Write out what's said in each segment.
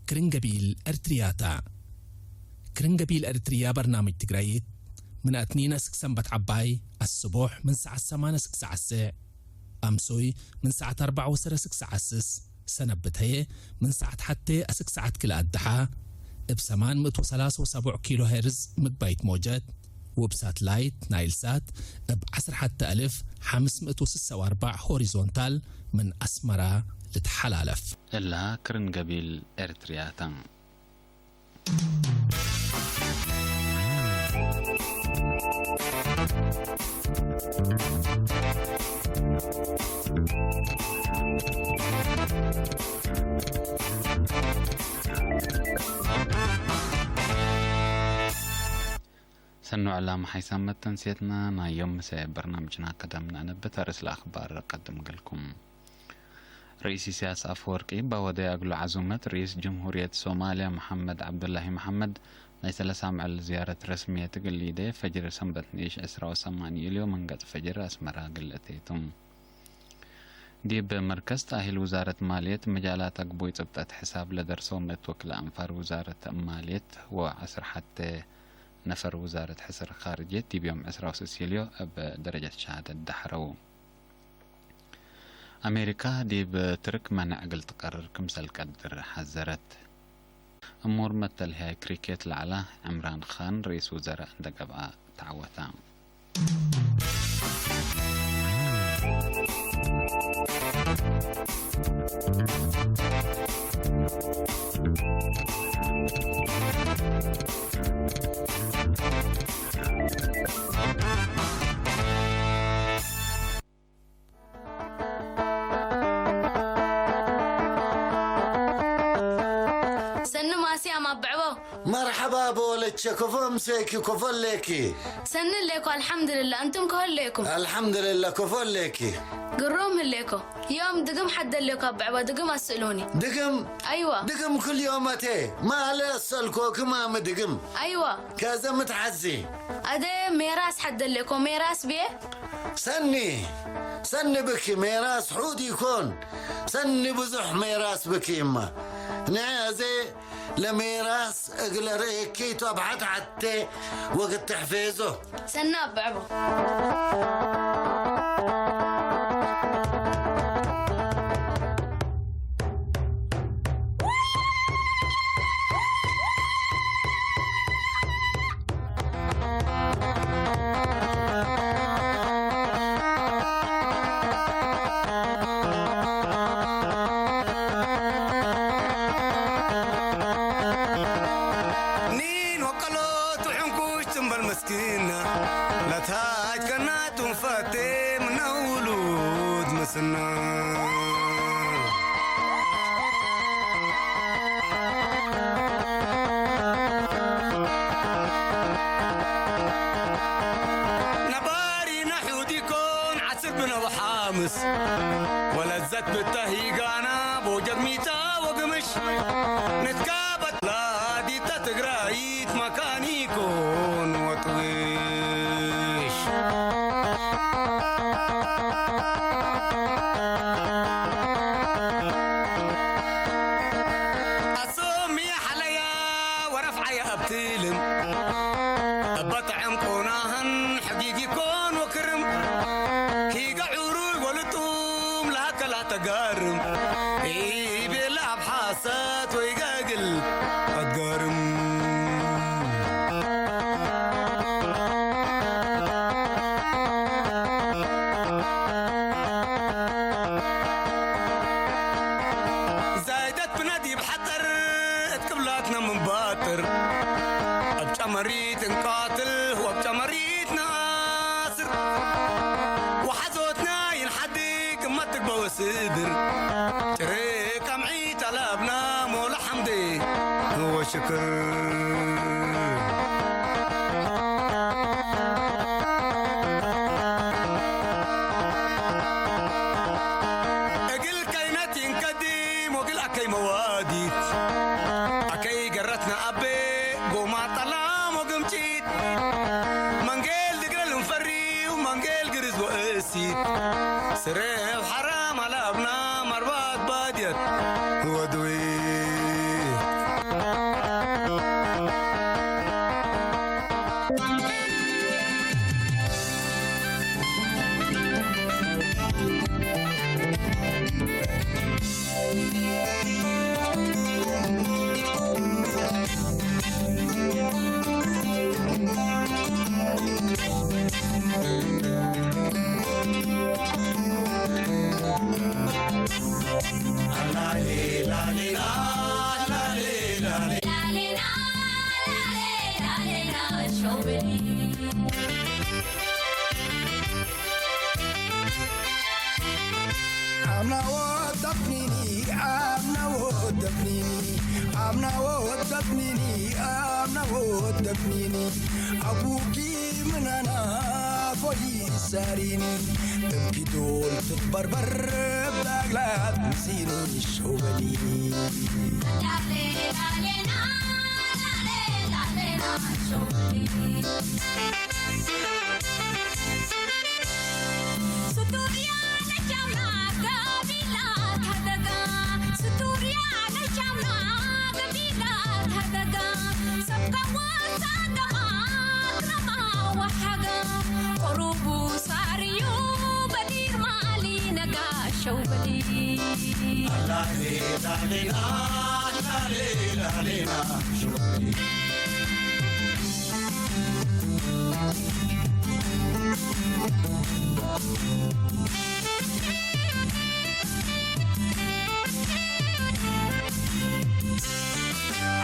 كرنجبيل أرترياتا كرنجبيل أرتريا برنامج تقرأيت من أتنين سكسن عباي الصبح من ساعة 8 ساعة أمسوي من ساعة 4 ساعة سنة بتهي من ساعة حتى ساعة كل أدحى بسمان 137 كيلو هرتز مقبايت موجات وبساتلايت نايل سات ب10 حتى 1546 هوريزونتال من أسمرة لتحلالف إلا كرنجبيل إرترياتا سنو علام حيسام تنسيتنا نا يوم مساء برنامجنا قدمنا نبت رأس الأخبار قدم لكم رئيس سياسة أفورقي بوضع أقل عزومة رئيس جمهورية صوماليا محمد عبد الله محمد نيسال سامع الزيارة رسمية قليدة فجر سنبت نيش أسرة وثمانية اليوم من قد فجر أسمرها قلتيتم ديب مركز تأهيل وزارة مالية مجالات أقبوي تبتات حساب لدرسو متوكل أنفار وزارة مالية وعسر حتى نفر وزارة حسر خارجية ديب يوم أسرة وسيسيليو بدرجة شهادة دحرو أمريكا ديب ترك منع قل تقرر كمسل قدر حذرت أمور مثل هي كريكيت العلا عمران خان رئيس وزراء دقبعة تعوثا مرحبا بولك كفو مسيكي كفو ليكي سن ليكو الحمد لله انتم كهل ليكو الحمد لله كفو ليكي قروم ليكو يوم دقم حد ليكو بعوا دقم اسألوني دقم ايوه دقم كل يوم اتي ما لا اسألكو كما مدقم ايوه كذا متحزي ادي ميراس حد ليكو ميراس بيه سني بكي ميراس حود يكون سني بزح ميراس بكي اما نعزي لميراس اقل ريكي طبعت حتى وقت تحفيزه سناب بعبو نباري نحودي كون عسبنا وحامس ولذت بالتهيقانا بوجد ميتا وقمش نتكابت لا دي تتقرايت مكاني كون وطويش أصومي حليا ورفعي أبتيلم بطعم قوناهن حقيقي كون وكرم هي قعوري ولطوم لهك لا تقارم إيه بلا بحاسات ويقاقل أتقارم زايدت بنادي بحضر اتقبلاتنا من باطر ابجا مريت نقاتل وابجا مريت ناصر وحزوتنا ينحديك ما تقبى وسدر تريك امعيت على ابنا مولا حمدي هو شكر سريع حرام على ابنا مربات باديت ودوي أبوكي من أنا فوي ساريني تبكي دول تتبربر بأغلاد نسيني الشوبلي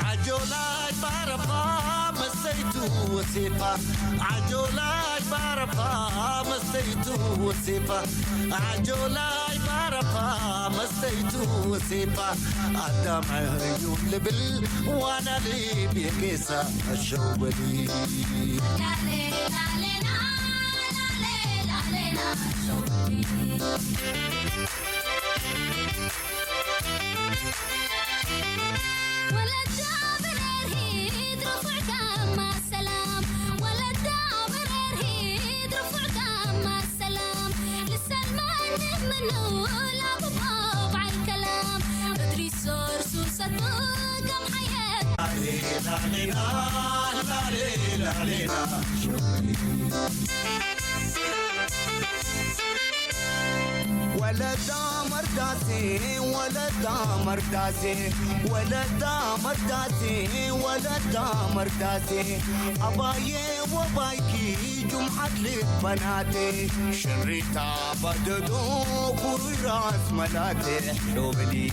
عجولاي بعرفها مسيتو وسيفة عجولاي بعرفها مسيتو وسيفة عجولاي بعرفها مسيتو وسيفة الدمع عيون لبل وانا لي بكيسة الشوبلي ولدا مرداسي ولدا مرداسي ولدا مرداسي ولدا مرداسي أباي وبايكي جمعة لك بناتي شريتا بددو كوي راس ملاتي شوبلي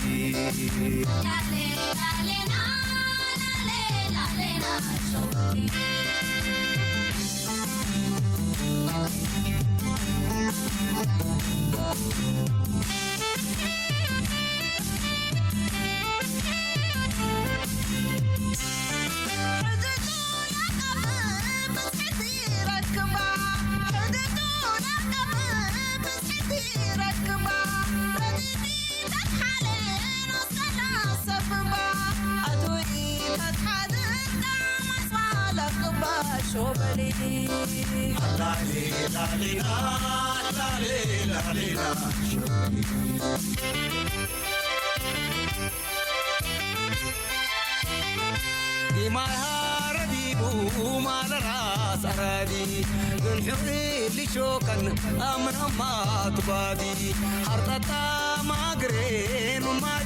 ما هاردي بو ما لراس أرادي الحري اللي شوكن أمن ما تبادي حرطتا ما قرين وما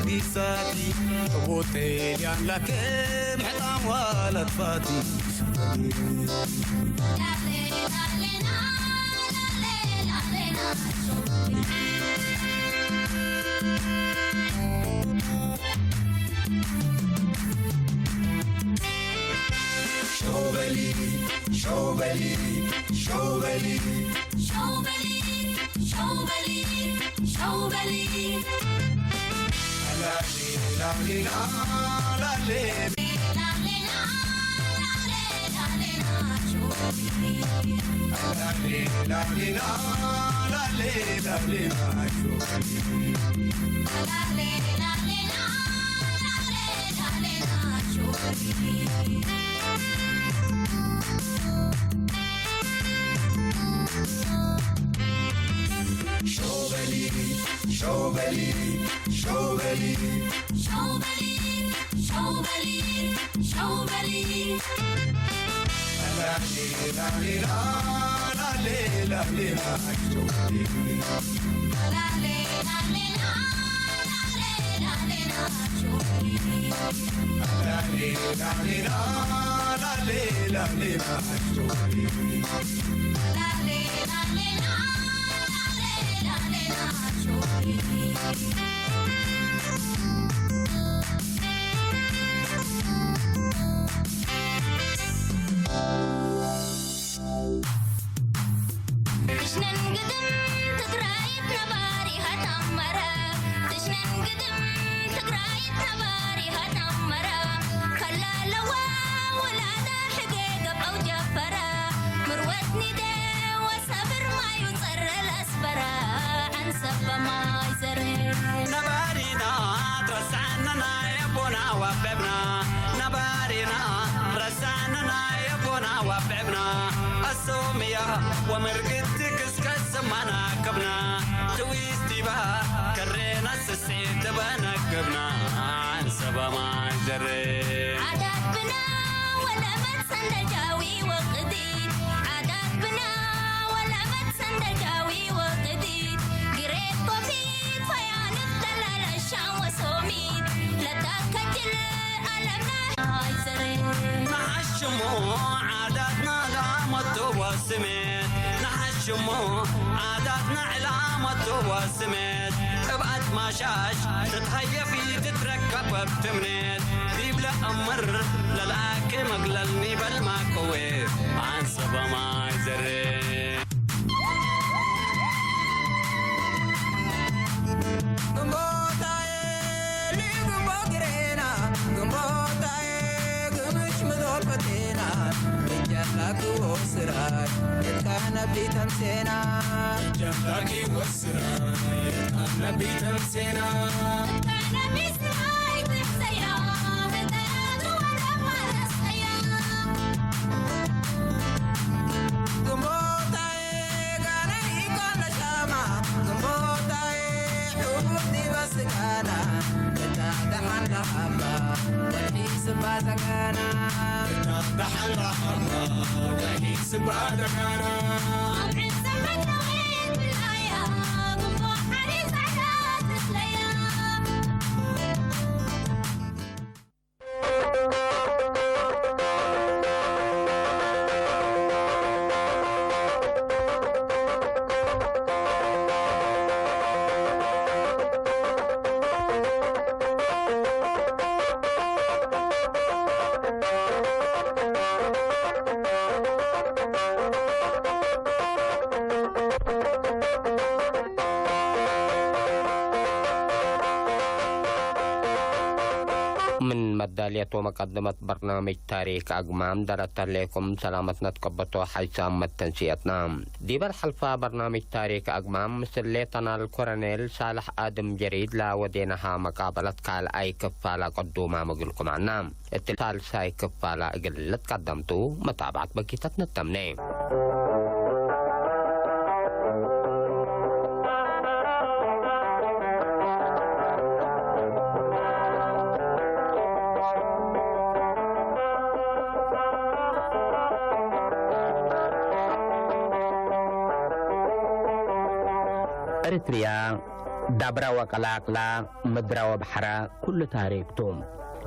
دي ساتي تبوتي لان لكن حطام ولا تفاتي شوبلي شوبلي شوبلي شوبلي شوبلي شوبلي لا لا لا لا شوبلي شوبلي شوبلي شوبلي شوبلي شوبلي لا لا لا لا لا شوبلي سبا ما يزري نبارينا ترسعنا يبونا وببنا نبارينا رسعنا يبونا وببنا السومية ومرقتك اسكسمنا كبنا تويستي بها كرينا السسيت بنكبنا عن سبا ما يزري عادات بنا ولا متسن جاوي وقديد عادات بنا ولا متسن جاوي وقديد قريت طبيب فيان الدلال الشام وسوميد لتاكجل ألمنا هاي زرين نحشمو عاداتنا علامة وسميت نحشمو عاداتنا علامة وسميت ابعد ما شاش تتهيفي تتركب بتمنيت ديب لأمر للاكي مقللني بالماكوي عن سبا ما يزري أنا بسراي تبسيا بدأت ولا مرسيا أمعن سمك نوين بالآيا ضمو حريص على تسليا من مدالية ومقدمة برنامج تاريخ أقمام درت لكم سلامتنا تقبطوا حيثام التنسيتنا ديب الحلفة برنامج تاريخ أقمام مثل ليتنا الكورنيل صالح آدم جريد لا ودينها مقابلة قال أي كفالة قدوما مقلكم عنا اتصال ساي كفالة قلت قدمتو متابعة بكيتتنا التمنين إريتريا دبرة وقلاقلة مدرة وبحرة كل تاريختهم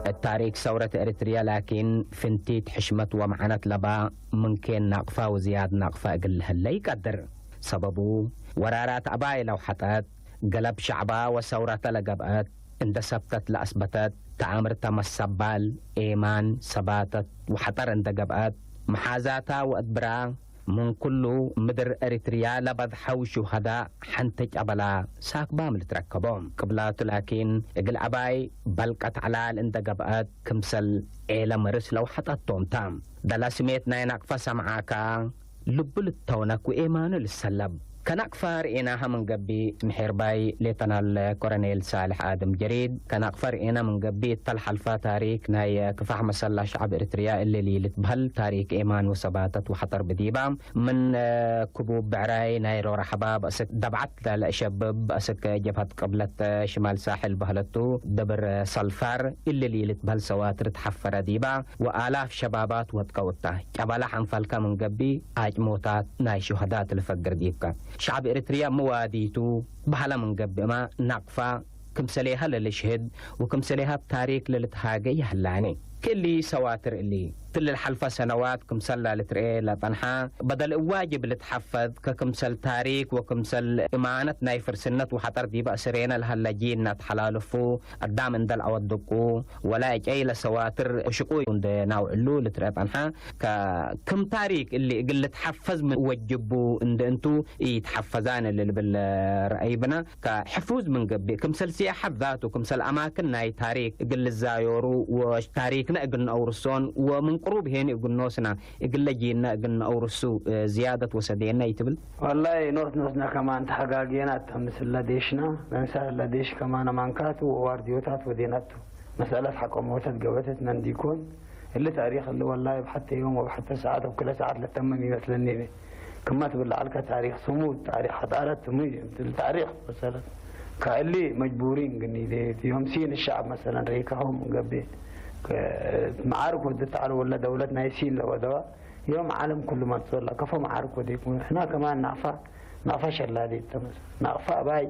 التاريخ ثورة إريتريا لكن فنتيت حشمة ومعنت لبا ممكن ناقفة وزياد ناقفة أقل هلا يقدر سببه ورارات أباي لو حطت قلب شعبا وثورة لقبقت اندسبتت لأثبتت تعامرت مسبال إيمان سباتت وحطر اندقبقت محازاتا وأدبرا من كله مدر إريتريا لبض حو شهداء حنتج أبلا ساق بام لتركبهم قبلات لكن اقل أباي بلقت على الاندقبقات كمسل إيلا مرس لو حطتهم تام دلا سميتنا ينقفى سمعاكا لب للتونك وإيمان للسلب كنقفر إناها من قبي محيرباي ليتنا الكورنيل صالح آدم جريد كنقفر إنا من قبي طلح الفا تاريخ ناي كفاح مسلا شعب إريتريا اللي لتبهل تاريخ إيمان وثباتت وحطر بديبا من كبوب بعراي ناي رورا حباب أسك دبعت للشباب أسك جبهت قبلة شمال ساحل بهلتو دبر صلفار اللي لتبهل سواتر تحفر ديبا وآلاف شبابات وتقوتا جبالا حنفالك من قبي آج موتات ناي شهدات الفقر ديبكا شعب إريتريا مواديتو بحلا من قبل ما نقفة كمسليها للشهد وكمسليها التاريخ للتهاجي يهلاني كل سواتر اللي كل الحلفة سنوات كمسل لترئي لطنحا بدل واجب لتحفظ ككمسل تاريخ وكمسل إمانة نايفر سنة وحطر دي بأسرين الهلاجين نتحلالفو الدام اندل عودكو ولا اجاي لسواتر شقوي عند ناوعلو لترئي طنحا كم تاريخ اللي قل تحفظ من وجبو اند انتو يتحفظان اللي بالرأيبنا كحفوز من قبل كمسل سياحة ذات وكمسل أماكن ناي تاريخ قل الزايورو وتاريخنا قلنا أورسون ومن قروب هيني قلنوسنا قلجينا قلنا أورسو زيادة وسدينا يتبل والله نوسنا كمان تحقاقينا مثل لديشنا مثل لديش كمان مانكات ووارديوتات وديناتو مسألة حكومات قوتت ننديكون اللي تاريخ اللي والله بحتى يوم وبحتى ساعات وكل ساعات لتمني مثلني كما تقول عليك تاريخ صمود تاريخ حضارة تمويل التاريخ مثلا كاللي مجبورين قني يوم سين الشعب مثلا ريكهم قبل معارك ودت على ولا دولتنا يسين لو دواء يوم عالم كل ما تصير لك كفى معارك وديك احنا كمان نعفى شلالي نعفى باي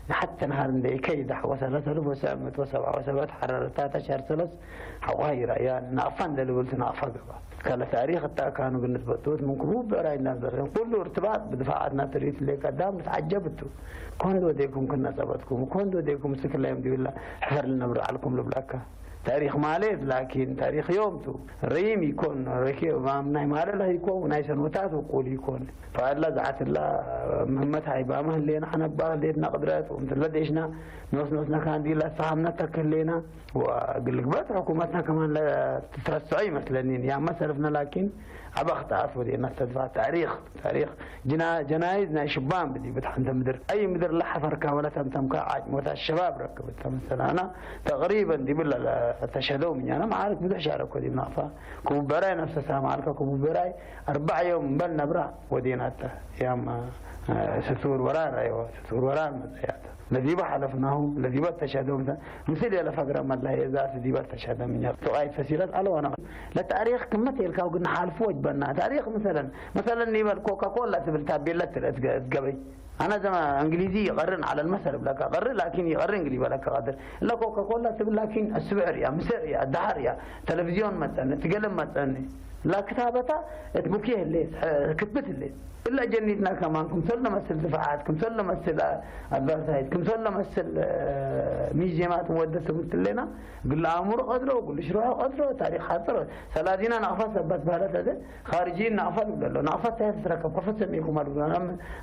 حتى نهار ندي كيد وصلت له وسامت وسبعة وسبعة حرارتها شهر ثلاث حواير يعني نعفان اللي قلت نعفى كان تاريخ كانوا بالنسبة توت من كروب برأي الناس كله ارتباط بدفاعاتنا تريد اللي قدام تعجبتوا كون وديكم كنا سبتكم كون وديكم سكر لا يمدي بالله حفر لنا برعلكم لبلاكا تاريخ ماليت لكن تاريخ يومتو ريم يكون ركي ما مال له يكون نايس نوتات وقول يكون فالله زعت الله مهمتها يبقى ما اللي نحن بقى ليتنا قدرات ومثل بديشنا نوسنا كان دي لا فهمنا تكلينا وقلقبات حكومتنا كمان لا تترسعي مثلا يعني ما سلفنا لكن عبخت عفو دي الناس تدفع تاريخ جنايزنا شبان بدي بتحن مدر اي مدر لا حفركه ولا تمتم كعاج موت الشباب ركبتها مثلا انا تقريبا دي بالله تشهدوا مني انا ما عارف بدي اشارك ودي نافا كوبراي نفس السلام عليكم كوبراي 4 يوم بلنا برا وديناته يا ما ستور ورانا ايوه ستور ورانا مزيات الذي حلفناهم الذي تشهدوا مثل يلا فقره ما الله ذات الذي تشهد من تقايد فسيلات قالوا انا لا تاريخ كمته يلكاو قلنا حالفوا وجبنا تاريخ مثلا نيبل كوكاكولا تبلتها بيلت قبي انا زمان انجليزي يقرن على المثل بلاك اقرر لكن يقرن انجليزي بلاك قادر لا كوكاكولا تبل لكن السعر يا مسر يا الدهر يا تلفزيون مثلا تقلم مثلا لا كتابته تبكيه الليل كتبت الليل إلا جنيتنا كمان كم صرنا مثل دفاعات كم صرنا مثل أدفرتايز كم صرنا مثل ميزيمات مودة مثل لنا قل أمور قدره وقل شروع قدره تاريخ خاطر سلادينا نعفى سبت بهذا هذا خارجين نعفى قال له نعفى تركب كفت سميكم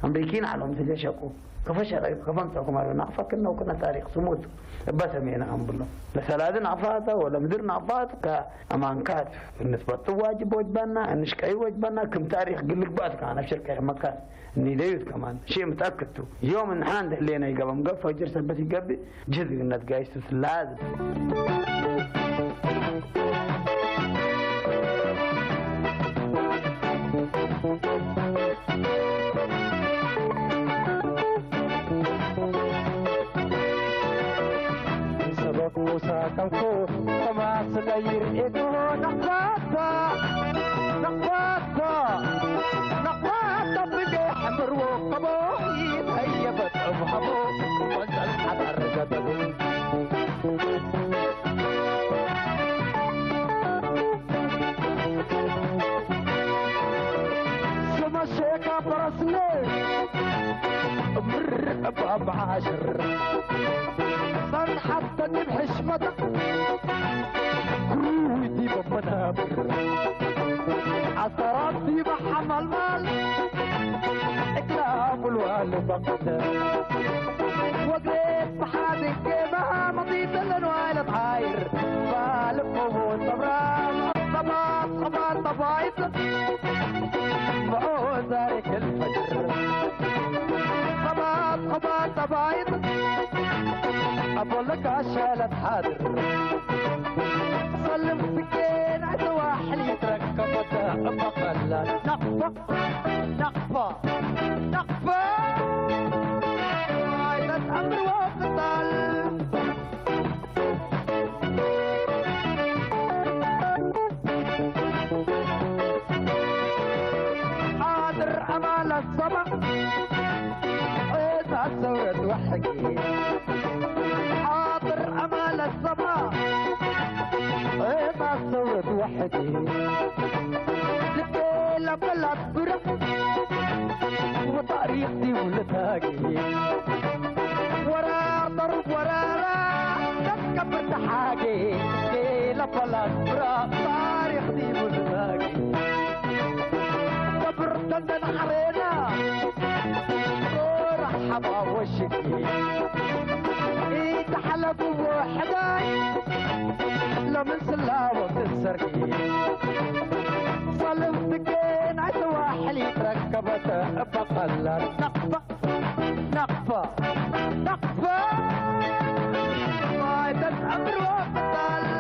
أمريكين علىهم تجشكوا كفش كفنتكم على نعفى كنا تاريخ صمود بس مينا أم بالله لسلادين عفاته ولا مديرنا عفات كأمانكات بالنسبة واجب وجبنا نشكي وجبنا كم تاريخ قل لك بعد كان في شركة مكان إني دايت كمان شيء متأكد تو يوم نحن لينا يقبل مقف وجرس بس يقبل جزء من النتجايز لازم سبق موسى كنكو كما سنير إدو نقاطا بدي حمر وقبو هيا بتعبحبو وانزل حضر قدبو سما شيكا برسني باب عاشر صن حتى بحشمتك كروتي بمنابر عصراتي بحمل المال اكلام الوالد بقدر وقريت بحادق كيما مضيت الانوال بحاير فالقوم طبرام طبات طبايط بعوز ذلك الفجر طبات طبايط اقول لك عشالة حاضر سلم سكين عند واحد يتركب مقلة نقفة هاي الامر وقتل حاضر امال الصبح اذا ثورة وحقي حاضر امال الصباح اذا ثورة وحدي لبيلا بلا برق وطريقتي ولتاقي ورا ضرب ورا تكبرت حاجي ليلا بلا برق طريقتي ولتاقي كبرت من حرينا ورحبا وشكي تحلب وحداي لمن سلاوة السرقي والمسكين عيس واحلي تركبته بقلت نقفة نقفة نقفة ما تتأمر وبطل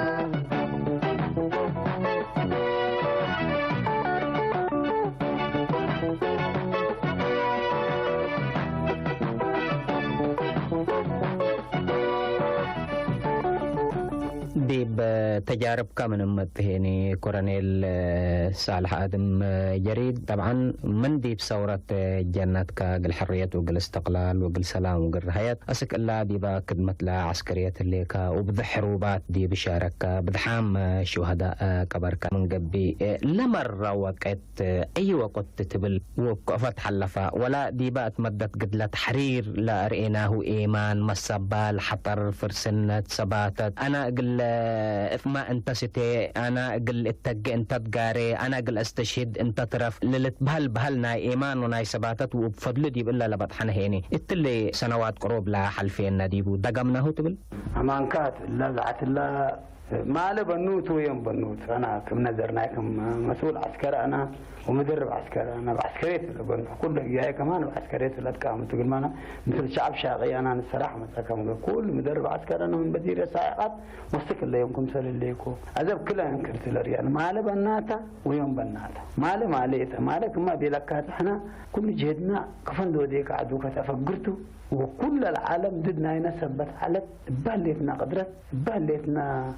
ديب تجارب كامن متهيني كورنيل صالح آدم جريد طبعا من ديب ثورة جنتك قل حرية وقل استقلال وقل سلام وقل رهيات أسك الله ديبا كدمت لا عسكرية الليكا وبذ حروبات دي بشارك بذحام شهداء كبركة من قبي لمر وقت أي وقت تبل وقفت حلفة ولا ديبا تمدت قد لا تحرير لا رئيناه إيمان مصبال حطر فرسنة سباتت أنا قل ما انت ستي انا قل اتق انت تقاري انا قل استشهد انت ترف للت بهل ناي ايمان وناي سباتت وبفضل ديب الا لبطحنا هيني اتلي سنوات قروب لا حلفين نديبو دقمناه تبل امانكات لزعت الله ما له بنوت ويوم بنوت انا كم نظرنا كم مسؤول عسكري انا ومدرب عسكري انا بعسكريت كل جاي كمان بعسكريت ولا تكامل تقول ما انا مثل شعب شاقي انا الصراحه مثلا كل مدرب عسكري انا من بدير سائقات مستقل اللي يوم كمثل الليكو عذب كلها انكرت الريال ما له بناته ويوم بناته ما ليته ما لك ما بيلكات احنا كل جهدنا كفن دوديك عدوك تفكرته وكل العالم ضدنا ينسبت على بهلتنا قدرت بهلتنا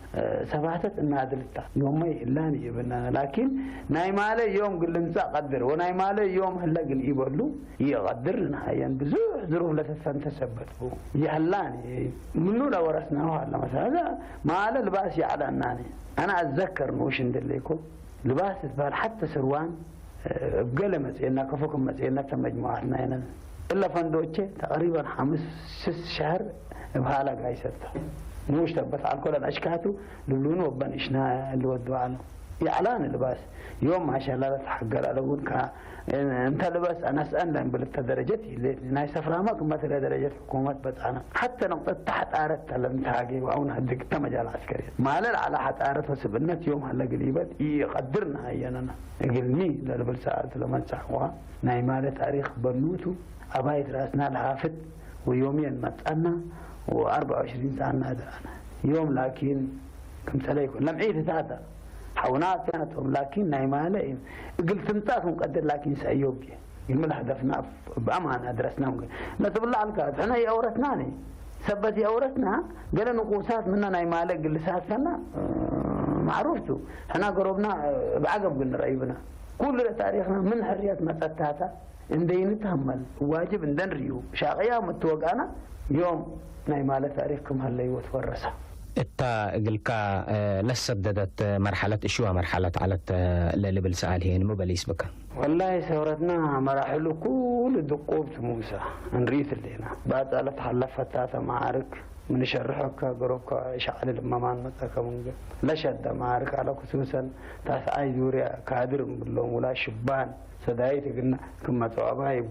سباتت النادلتا يوم إلاني يبنا لكن نايم عليه يوم قل نسا قدر ونايم عليه يوم هلا قل يبلو يقدرنا هيان بزوح ظروف لا تثبت يهلاني منو لا ورثناه هلا مثلا هذا ما على لباس على الناني انا اتذكر نوش ندليكم لباس تبال حتى سروان بقلم مسئلنا كفوكم مسئلنا مجموعتنا هنا إلا فندوتشي تقريبا 5-6 شهر بهالا قايسته موش تبت على كل الأشكاتو لولون وبن إشنا اللي ودوا عنه يعلان اللباس يوم ما شاء الله تحقر أقول أنت لباس أنا أسأل لهم بالتدرجتي ناي سفرامك ما ترى درجة حكومة بس أنا حتى نقطة تحت أردت لم تاجي وأنا هدك تمجال عسكري ما لا على حتى أردت وسبنت يوم هلا قريبات يقدرنا هينا قلني للبل ساعات لما نسحوها ناي مال تاريخ بنوتو أبايت رأسنا الحافظ ويومين متأنا و24 ساعة نادرنا يوم لكن كم سليكم لم عيد ثلاثة حونات كانتهم لكن نايمالة قلت انتاكم قدر لكن سأيوبيا يقول هدفنا بأمانة درسناهم نسب الله على احنا يأورثناني سبت يأورثنا قال نقوصات منا نايمالة قلسات فنا معروفتو احنا قربنا بعقب قلنا رأيبنا كل تاريخنا من حريات متتاتا اندين تهمل واجب اندن ريو شاقيا متوقعنا يوم نايمالة تاريخكم هلا يتورثها إتا قلكا لسددت مرحلة إشوا مرحلة على الليبل سأل هين مبليس بك والله سورتنا مراحل كل دقوب موسى نريث اللينا بعد على تحلفت تاتا معارك من شرحك قروبك شعل الأممان متاك منك لا شد معارك على خصوصا تاسعي جوريا كادر بالله ولا شبان سدايت قلنا كما تواباي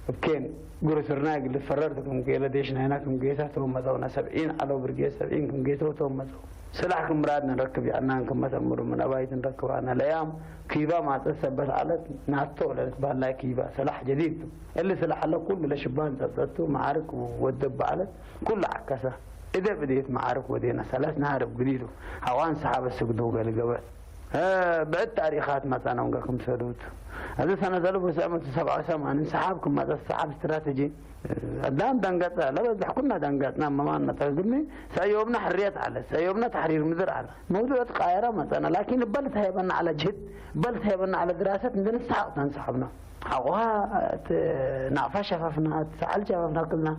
بكين قرصرنا قل فررتكم قيل ديشنا هناكم قيسة توم مزونا 70 على برقية 70 كم قيسة توم مزو سلاحكم مرادنا نركب عنان كم تمر من أبايت نركب عنا الأيام كيبا ما تثبت على ناتو لنتبال لا كيبا سلاح جديد اللي سلاح له كل لشبان تثبتوا معارك والدب على كل عكسة إذا بديت معارك ودينا 3 نهارب قليلو هوان سحاب السقدوق القبات بعد تاريخات مثلا ونقاكم سدوت هذا سنة 1977 انسحابكم هذا السحاب استراتيجي الآن دنقتنا لا بس حكونا دنقتنا ما نتقدمني سيومنا حرية على سيومنا تحرير مدر على موضوع قاهرة مثلا لكن بلت هيبنا على جهد بلت هيبنا على دراسة من السحاب انسحبنا حقها نعفى شفافنا تسأل شفافنا كلنا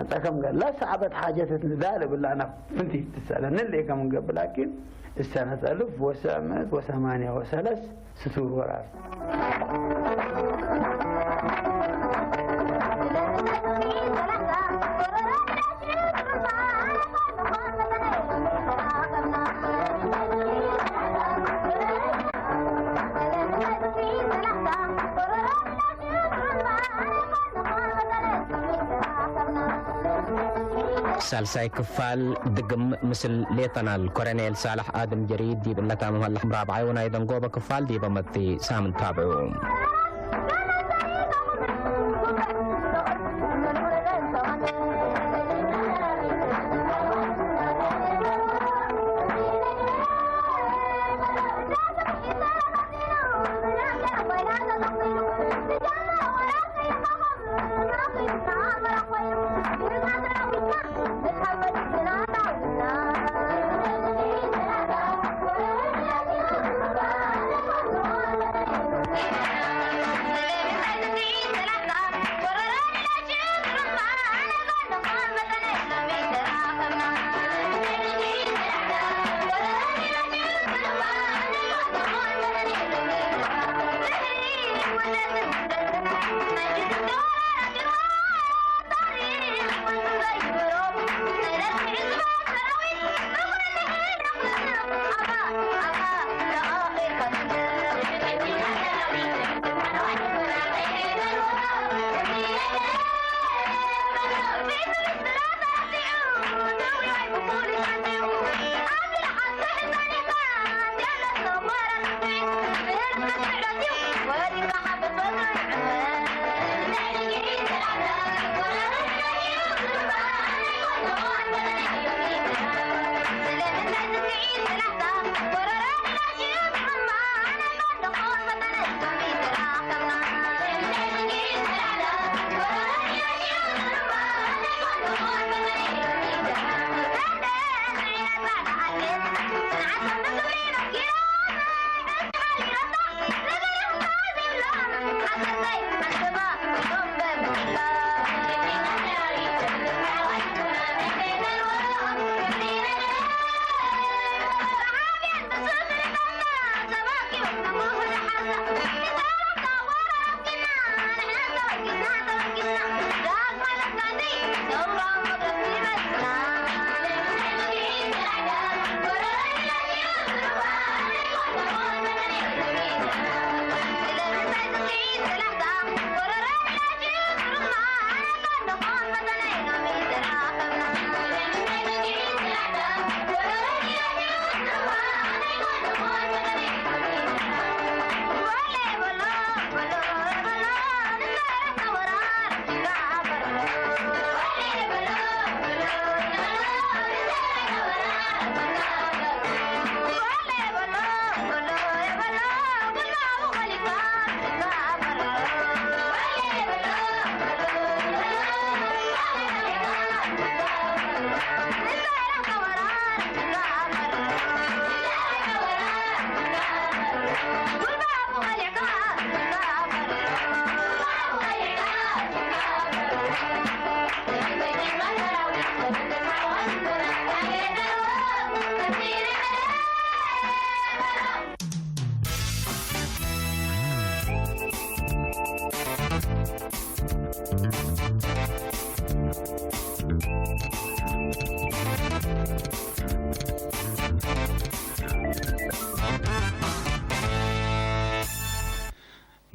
أنت كم قال لا صعبت حاجة ذلك بالله أنا فنتي تسألني اللي كم قبل لكن السنة 1908 سطور وراء سالساي كفال دقم مثل ليتنال كورنيل صالح آدم جريد دي بنتا مهلح مرابعي ونايضا قوبة كفال دي بمتي سامن تابعوهم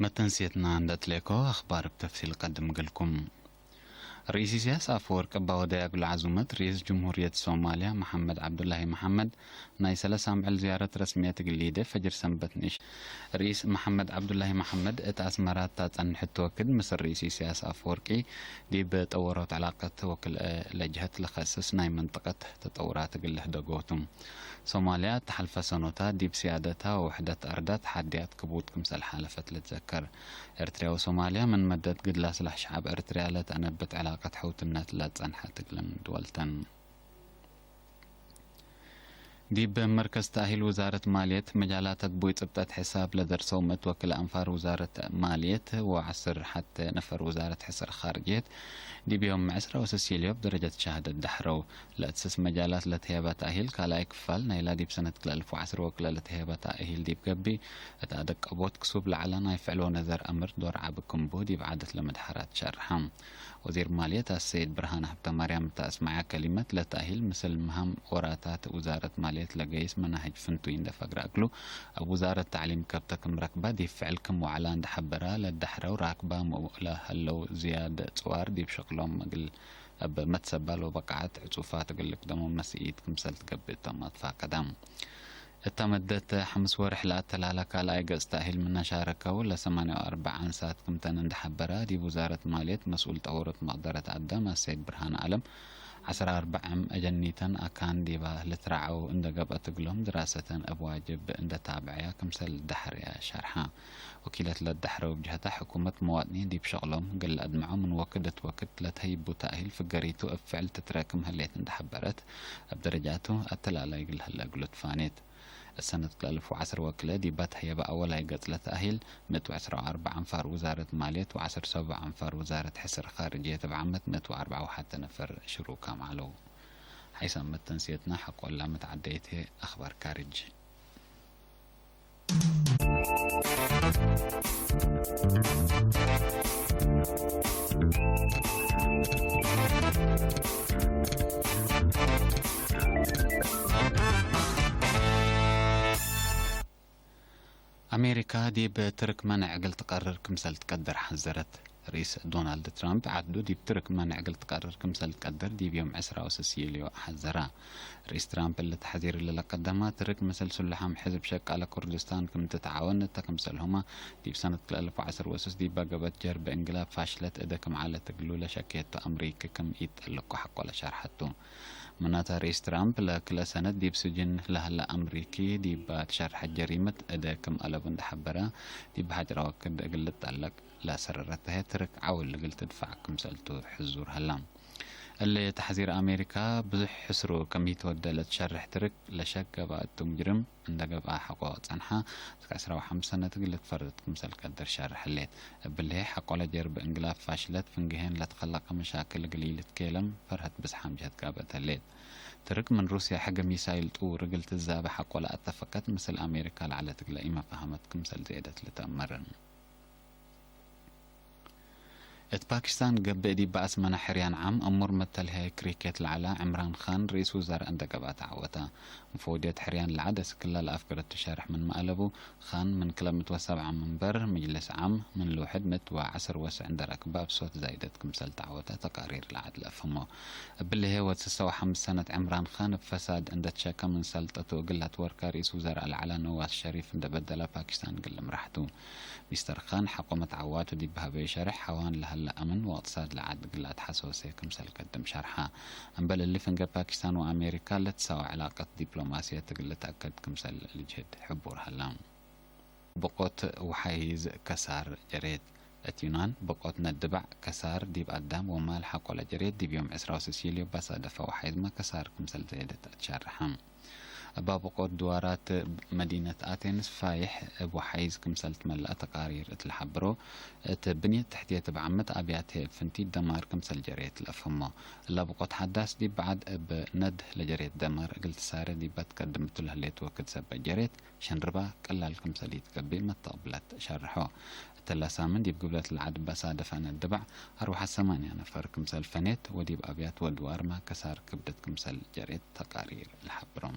متنسيتنا عند أتليكو أخبار بتفصيل قدم لكم. رئيس سياسة أفورك باودي أقول عزومة رئيس جمهورية الصومالية محمد عبد الله محمد ناي سلسام على زيارة رسمية جليدة فجر سنبت نش رئيس محمد عبد الله محمد اتأسمرات تاتن حتى وكد مصر رئيس سياسة أفوركي دي بتطورات علاقة وكل لجهة لخصص ناي منطقة تطورات قله دقوتم صوماليا تحلف سنوات دي بسيادتها ووحدة أردات حديات كبوت كمسال حالفة لتذكر إرتريا وصوماليا من مدة قد لا سلح شعب إرتريا لتأنبت علاقة حوت النات لا تنحى تقلن دولتن دي بمركز تأهيل وزارة مالية مجالات تقبوي تبتات حساب لدرسو متوكل أنفار وزارة مالية وعصر حتى نفر وزارة حصر خارجية دي بيوم عسرة وسسيليو بدرجة شهادة دحرو لأتسس مجالات لتهيبة تأهيل كالا إكفال نايلا دي بسنة 2010 وكلا لتهيبة تأهيل دي بقبي اتأدك أبوت كسوب لعلنا يفعلوا نظر أمر دور عابكم بو دي بعادة لمدحرات شرحام وزير مالية السيد برهان حبتا مريم تأسمع كلمة لتأهيل مثل مهم وراتات وزارة مالية لقيس مناهج فنتوين دفق راقلو أو وزارة تعليم كبتكم ركبة دي فعلكم وعلان دحبرا للدحرة وراكبة مؤلة هلو زيادة صوار دي بشكلهم مقل أب متسبال وبقعات عصوفات قلك دمو مسيئيت كمسل تقبل تمات فاقدام التمدت 5 ورح لا تلالك لا يستاهل من شاركه ولا 48 ساعة كمتن اندحبرا دي وزارة مالية مسؤول تورط مقدرة قدام السيد برهان علم 14 أجنيتن أكان ديبا لترعو اند قبأت قلهم دراسة أبواجب اند تابعيا كمسل دحر يا شرحا وكيلة للدحر وبجهة حكومة مواطنين دي بشغلهم قل أدمعوا من وقت لتهيب وتأهيل فقريتو أفعل تتراكم هليت اندحبرت أبدرجاته أتلا لا يقل هلا قلت فانيت السنة 2010 وكلا ديبات هي بأول هي قتلة تأهيل 114 أنفار وزارة مالية و17 أنفار وزارة حسر خارجية بعمت 104 وحتى نفر شروكا معلو حيث أمت تنسيتنا حق ولا متعديته أخبار كارج أمريكا دي بترك منع عقل تقرر كمسل تقدر حذرت رئيس دونالد ترامب عدو دي بترك منع عقل تقرر كمسل تقدر دي بيوم 10 سيسيليو حذرها رئيس ترامب اللي تحذير اللي قدمها ترك مسل سلحام حزب شك على كردستان كم تتعاون تكمسلهما دي بسنة 2010 وسوس دي بقبت جرب انقلاب فاشلت اذا كم على تقلولة شكيتو أمريكا كم يتقلقوا حق ولا شرحتو مناتها رئيس ترامب لكل سنة دي بسجن لهلا أمريكي دي بتشرح جريمة إذا كم قلبن دحبرا دي بحجر وكد قلت تعلق لا سررتها ترك عول قلت تدفع كمسلتو حزور هلام اللي تحذير أمريكا بزح حسرو كم يتودى لتشرح ترك لشك بقت مجرم عندك بقى حقوق صنحة 15 سنة قلت فردت كمسل قدر شرح الليت بالله حق ولا جرب انقلاب فاشلت فنجهين لا تخلق مشاكل قليلة كيلم فرهت بس حمجت قابت الليت ترك من روسيا حق ميسايل طور قلت الزابة حق ولا اتفقت مثل أمريكا لعلى تقلقي ما فهمت كمسل زيادت لتأمرن باكستان قبل دي بأس من حريان عام أمر مثلها كريكيت العلا عمران خان رئيس وزراء عندك بقى عوتا مفوضيات حريان العدس كلها الأفكار تشارح من مقلبه خان من كلاب متوسع عن منبر مجلس عام من لوحد متوعسر وسع عند الأكباب صوت زايدة كمسل تعوتا تقارير العدل أفهمه باللي هو 95 سنة عمران خان بفساد عند تشاكا من سلطته قلت وركا رئيس وزراء العلا نواز شريف عند بدل باكستان قل مرحته مستر خان حكومة عواته دي بها بيشرح حوان لهلا أمن واقتصاد لعد قلات حسوسي كمسل قدم شرحها أنبل اللي فنقى باكستان وأمريكا لتساوي علاقة دبلوماسية تقل تأكد كمسل الجهد حبور هلام بقوت وحيز كسار جريد اليونان بقوت ندبع كسار ديب قدام ومال حق ولا جريد دي بيوم 10 سيسيليو بس دفع وحيد ما كسار كمسل زيادة تشرحهم بابقود دوارات مدينة آتينس فايح وحيز كمسل تملأ تقارير اتلحبرو بنية تحتية بعمت أبيات فنتي دمار كمسل جريت الأفهمه لا بقود حداس دي بعد بند لجريت دمار قلت سارة دي بتقدمت لها ليت وقت سبا جريت شنربا كلا الكمسل يتقبل ما تقبلت شرحو تلا سامن دي بقبلت العد بسادة فانا الدبع أروح 8 نفر كمسل فنيت ودي بأبيات ودوار ما كسار كبدت كمسل جريت تقارير الحبرم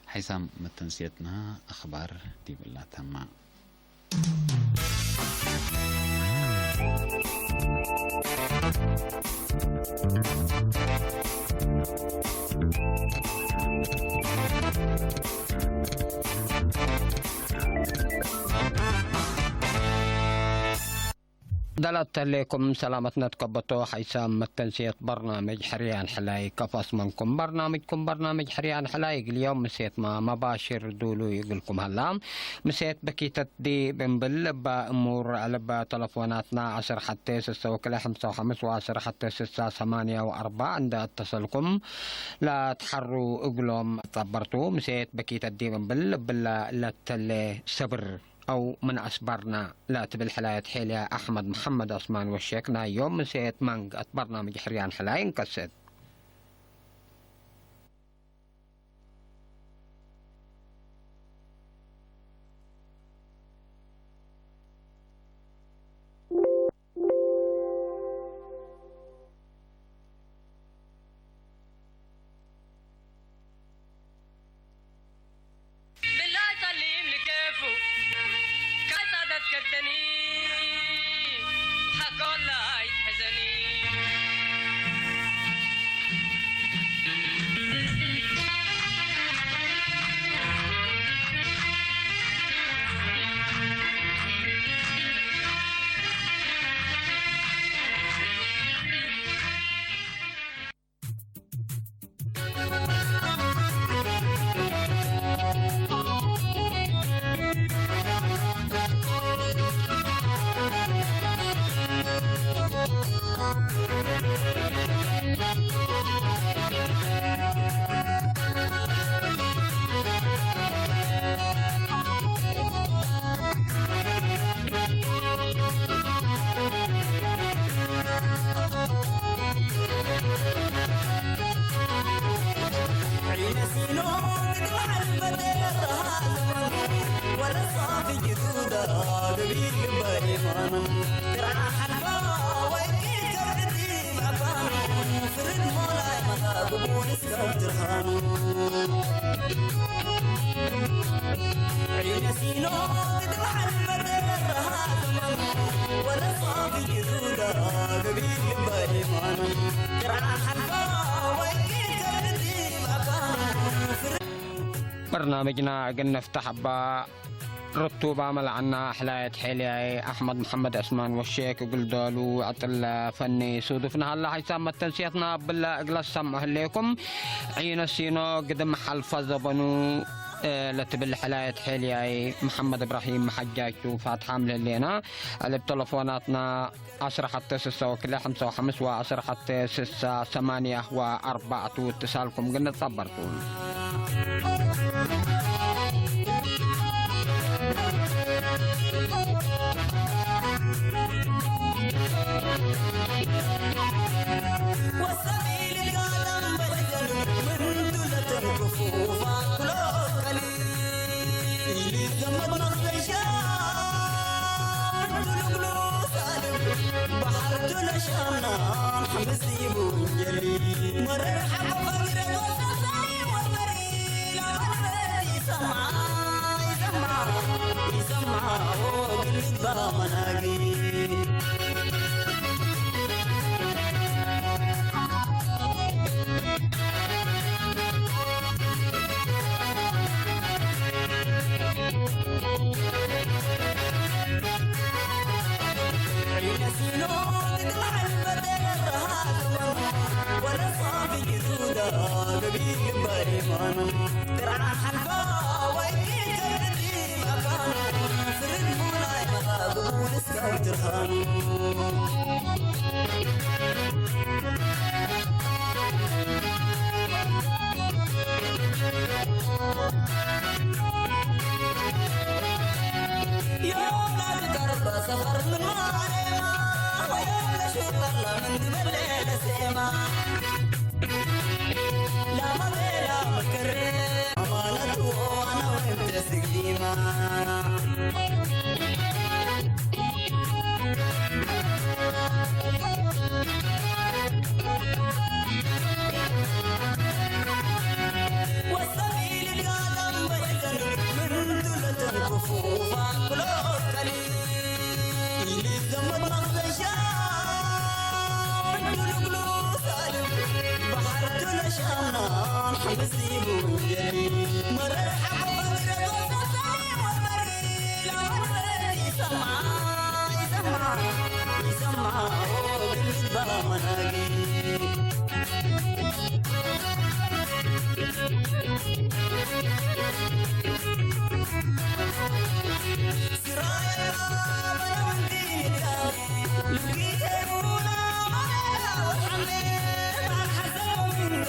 حيثم متنسيتنا أخبار دي بالله تمام دلت لكم سلامتنا تقبطوا حيسام تنسية برنامج حريان حلايق كفاس منكم برنامج حريان حلايق اليوم مسيت ما مباشر دولو يقولكم هلام مسيت بكيتة دي بنبل بأمور على تلفوناتنا 10 حتى 6 55 و10 حتى 6 8 و4 عند اتصلكم لا تحروا اقلهم طبرتوا مسيت بكيتة دي بنبل بلا لتل صبر أو من أسبرنا لا تبل حلاية حيلة أحمد محمد عثمان والشيكنا يوم مسيت مانج برنامج حريان حلاين كسد غابون اسكندران عيون سينو تدمع المدر هاتم ولا صافي جدودا قبيل بايمان كرعان حلفا ويكيد كردي مكان برنامجنا قلنا نفتح رطوبة ملعنا حلاية حيلي أحمد محمد عثمان والشيك وقلدالو عطل فني صدفنا هلا حيسام تنسيتنا بالله أجلس سمح لكم عين السينو قدم حلفة زبنو لتبل حلاية حيلي محمد إبراهيم محجاج وفاتح حامل اللينا اللي بتلفوناتنا 10 حتى 6 وكل 5 و5 و10 حتى 6 8 و4 واتصالكم قلنا تصبرتون والسبيل القلم بدل من دولة الكفوف كله قليل اللي زمد نص شام دلقلو سالم بحر دول شامنا حمسيب جليل مرر حق فقر وصفني وبريل والبيت يسمع وقلت بامناقي سينو تدمع البدر هاتم ولا صافي جدودا قبيل بايمان كرعان حلفا ويكيد كردي مكان فرد مولاي غابون اسكندران يوم لا تقرب سفر من معلمة ويوم لا شوق الله من دبل سيما لا مبيلا مكرر أمانته أنا وانت سقديما والسبيل القادم بيتن من دولة الكفوف كله قليل اللي زمد نص شام دلقلو سالم بحر دول شامنا حمسيب جليل مرر حق فقر وصفني وبريل والبيت يسمع وقلت بامناقي سرايا بلا وندين الداني لقيت ابونا معاها وحميت عن حسن ومنير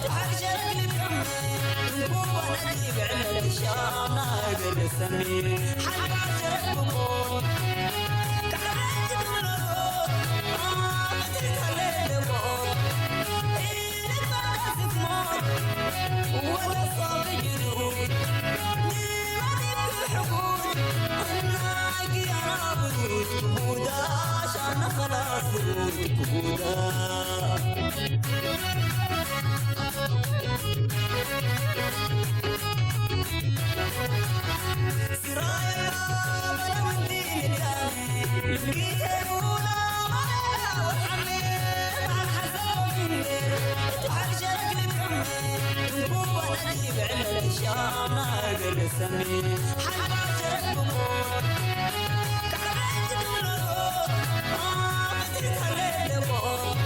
تحق شرق للكمي نبوة نجيب على الشام ناقل السمير حق شرق بقول كحريت من الروض بدرت الليل بقول إيه نتفرس في موت ولا صافي جنود حقود الناقي أنا برود كبودا عشان خلاص برود كبودا سرايا بلا وندين الداني لقيت ابونا معاها وحميت عن حسن ومنير تحق شرق للكمي نبوة نجيب على الشام ناقل السمير حق شرق بقول كحريت من الروض بدرت الليل بقول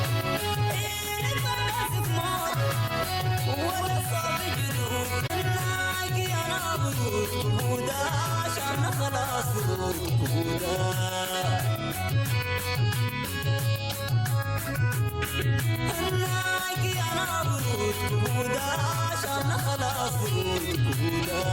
إيه نتفرس في موت ولا صافي جنود الناقي أنا برود كبودا عشان خلاص برود كبودا الناقي أنا برود كبودا عشان خلاص برود كبودا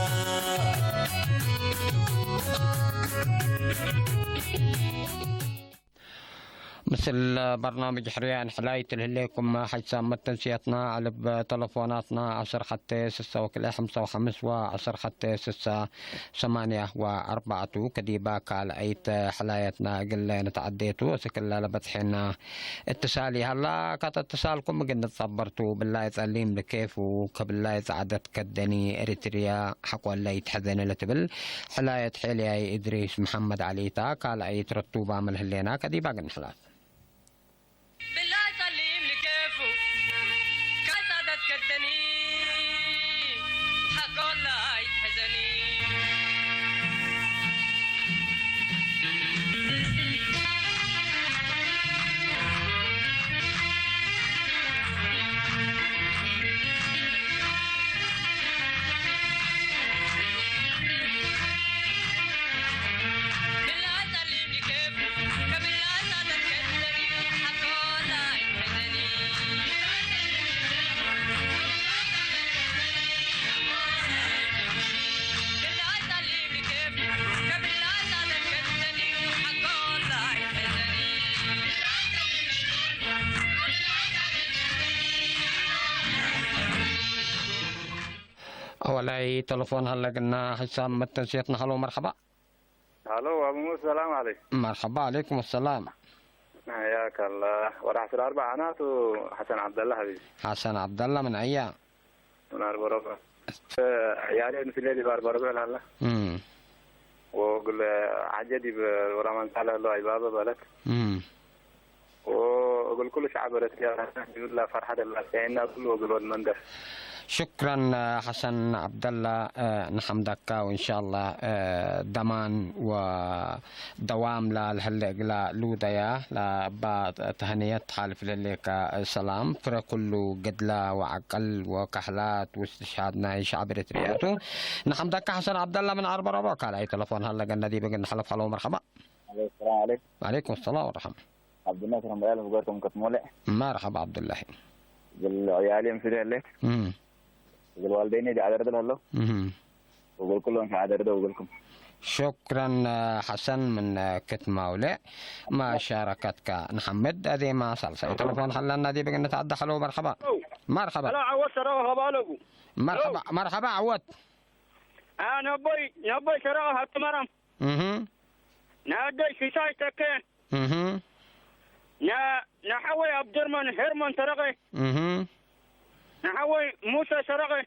مثل برنامج حريان حلاية الهليكم حيث تنسيتنا على بتلفوناتنا 10 حتى 6 وكل 5 و5 و10 حتى 6 8 و4 كديبا قال أيت حلايتنا قل نتعديتو سكلا لبتحنا اتصالي هلا كانت اتصالكم قلنا تصبرتوا بالله يتعلم لكيف وكبالله يتعدت كدني اريتريا حق ولا يتحذن لتبل حلاية حليا إدريس محمد عليتا قال أيت رتوبة من هلينا كديبا قلنا حلايت بالله سلم لكيفو كسدت كدني حق الله يتحزني بالله سلم لكيفو كبالله سدت كدني حق الله يتحزني بالله سلم لكيفو كبالله سدت كدني حق الله يتحزني أولاي تلفون هلا قلنا حسام تنسيتنا هلو مرحبا. الو ابو موسى السلام عليكم. مرحبا عليكم السلام. حياك الله وراح تصير 4 عنات وحسن عبد الله حبيبي. حسن عبد الله من أيام؟ من أربعة عيالي في الليل بأربعة هلا. وقل عجدي ورمان تعالى الله عبابة بلد. وقل كل شعب رسيا يقول لا فرحة الله سعينا كله وقل من ده. شكرا حسن عبد الله نحمدك وان شاء الله ضمان ودوام لهلا لوديا لبعض تهنيات حالف لك سلام فرا كله قدلا وعقل وكحلات واستشهادنا شعب اريترياتو نحمدك حسن عبد الله من عرب رباك على اي تلفون هلا قلنا دي بقى نحلف هلو مرحبا. السلام عليكم. وعليكم السلام ورحمه. عبد الله كرم بيال مقاركم كتمولع. مرحبا عبد الله. عيالي مسؤولين لك. والوالدين دي عدد الله. وقول كلهم عدد وقولكم. شكرا حسن من كتمولع ما شاركتك نحمد هذه ما صلصة تلفون حلنا دي بقى نتعدى حلو مرحبا. مرحبا. لا عوض شراها بالغو. مرحبا مرحبا عوض. أنا نبي شراها تمرم. نادي شيشاي تكين. نحوي عبد الرحمن هرمان ترغي. نحوي موسى شرغي.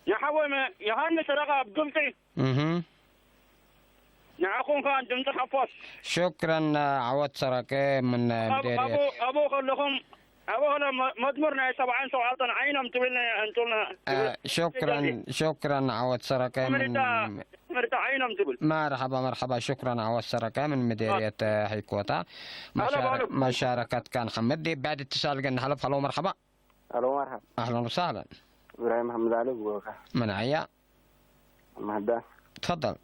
نحوي يهاني شرغي عبد القي. نعقون كان دمت حفاظ. شكرا عوض سرقة من مديرية. أبو خلهم أبو خلهم مدمرنا 70 ساعة عينهم تبلنا أنتولنا. شكرا عوض سرقة من عينهم تبل. مرحبا شكرا عوض سرقة من مديرية هيكوتا. مشاركة كان حمدي بعد اتصال قلنا حلف هلو مرحبا. الو مرحبا. اهلا وسهلا. ابراهيم محمد علي بوكا. من عيا؟ المهداس. تفضل.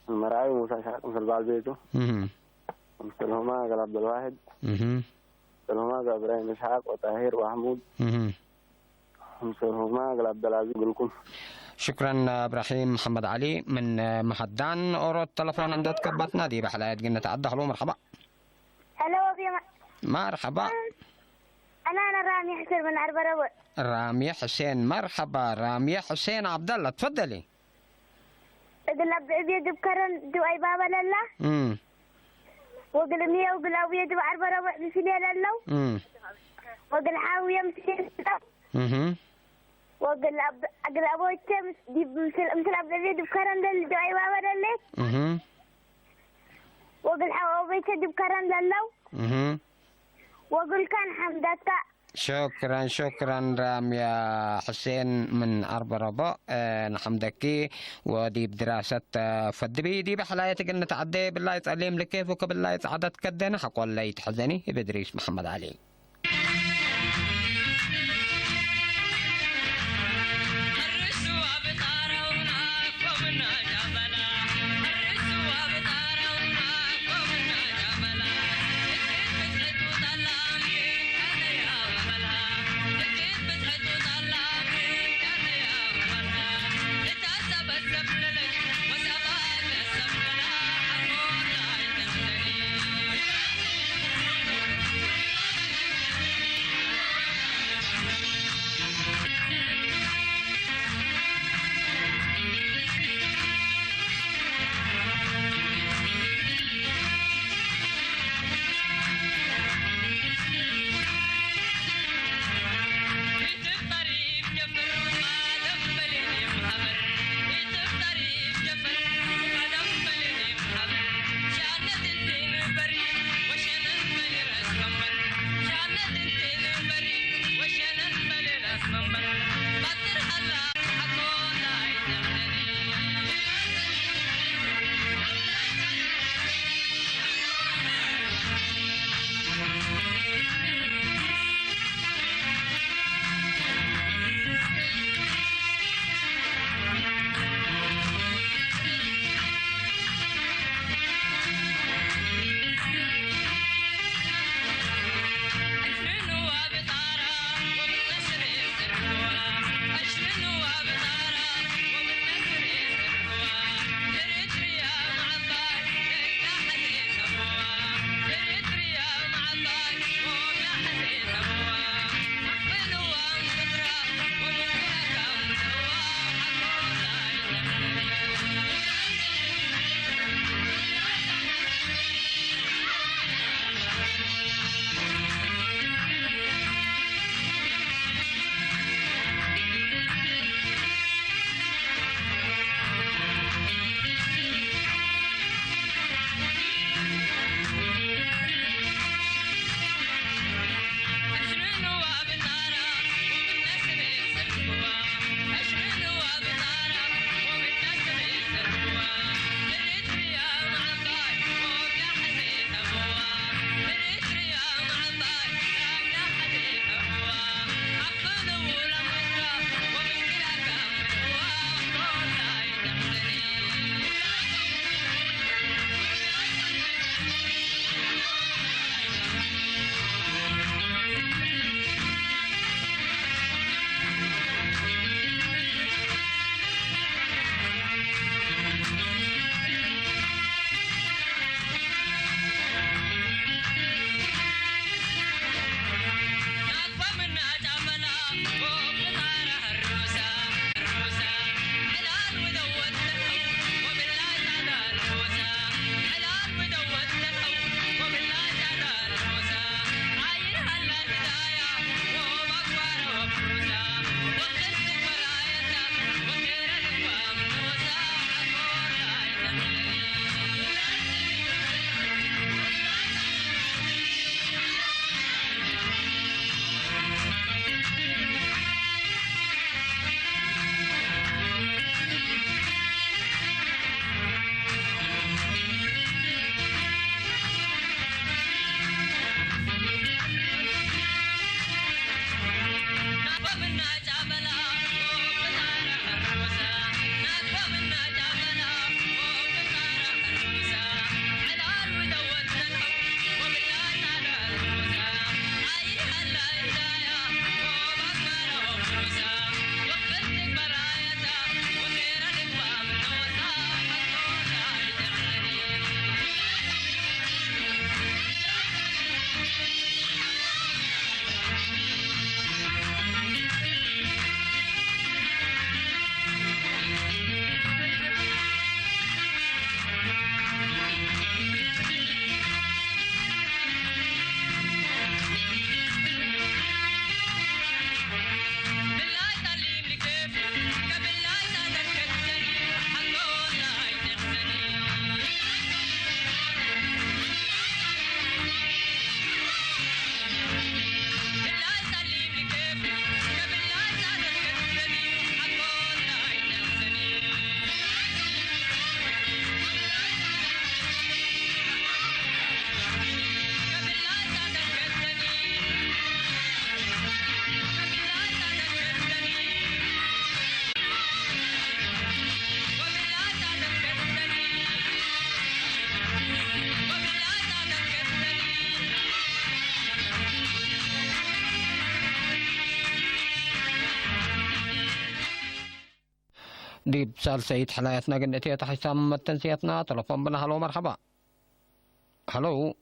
المراعي موسى شاك مثل بعض بيته. مثلهما قال عبد الواحد. مثلهما قال ابراهيم اسحاق وطاهر وحمود. مثلهما قال عبد العزيز بالكم. شكرا ابراهيم محمد علي من مهدان اورو التلفون عندك كبتنا دي بحلقات قلنا تعدى هلو مرحبا. هلو مرحبا. أنا رامي حسين من عرب ربع. رامي حسين مرحبا رامي حسين عبد الله تفضلي. اقول ابي ادب كرن دو اي بابا لله. وقل مية وقل ابي ادب عرب ربع بسنين لله. وقل حاوية مسير. وقل ابوي تمس دي مثل ابي ادب كرن دو اي بابا لله. وقل حاوية ادب كرن لله. وأقول كان حمدك. شكرا رامية حسين من أربع رباء نحمدك ودي بدراسة فدبي دي بحلايتك أن تعدي بالله يتعلم لك كيف وكبالله يتعدد كدنا حق ولا يتحزني بدريس محمد علي. ديب سال سيد حلايتنا قلت تحي سام تنسيتنا تلفون بنا هلو مرحبا. هلو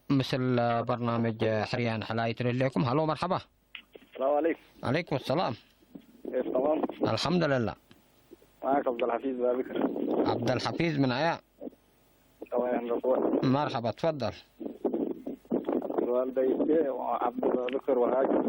مثل برنامج حريان حلايت لكم. هلو مرحبا. السلام عليكم. عليكم السلام. كيف تمام؟ الحمد لله. معك عبد الحفيظ بكر. عبد الحفيظ من عياء. تمام. مرحبا تفضل. والديك وعبد بكر وهاجر.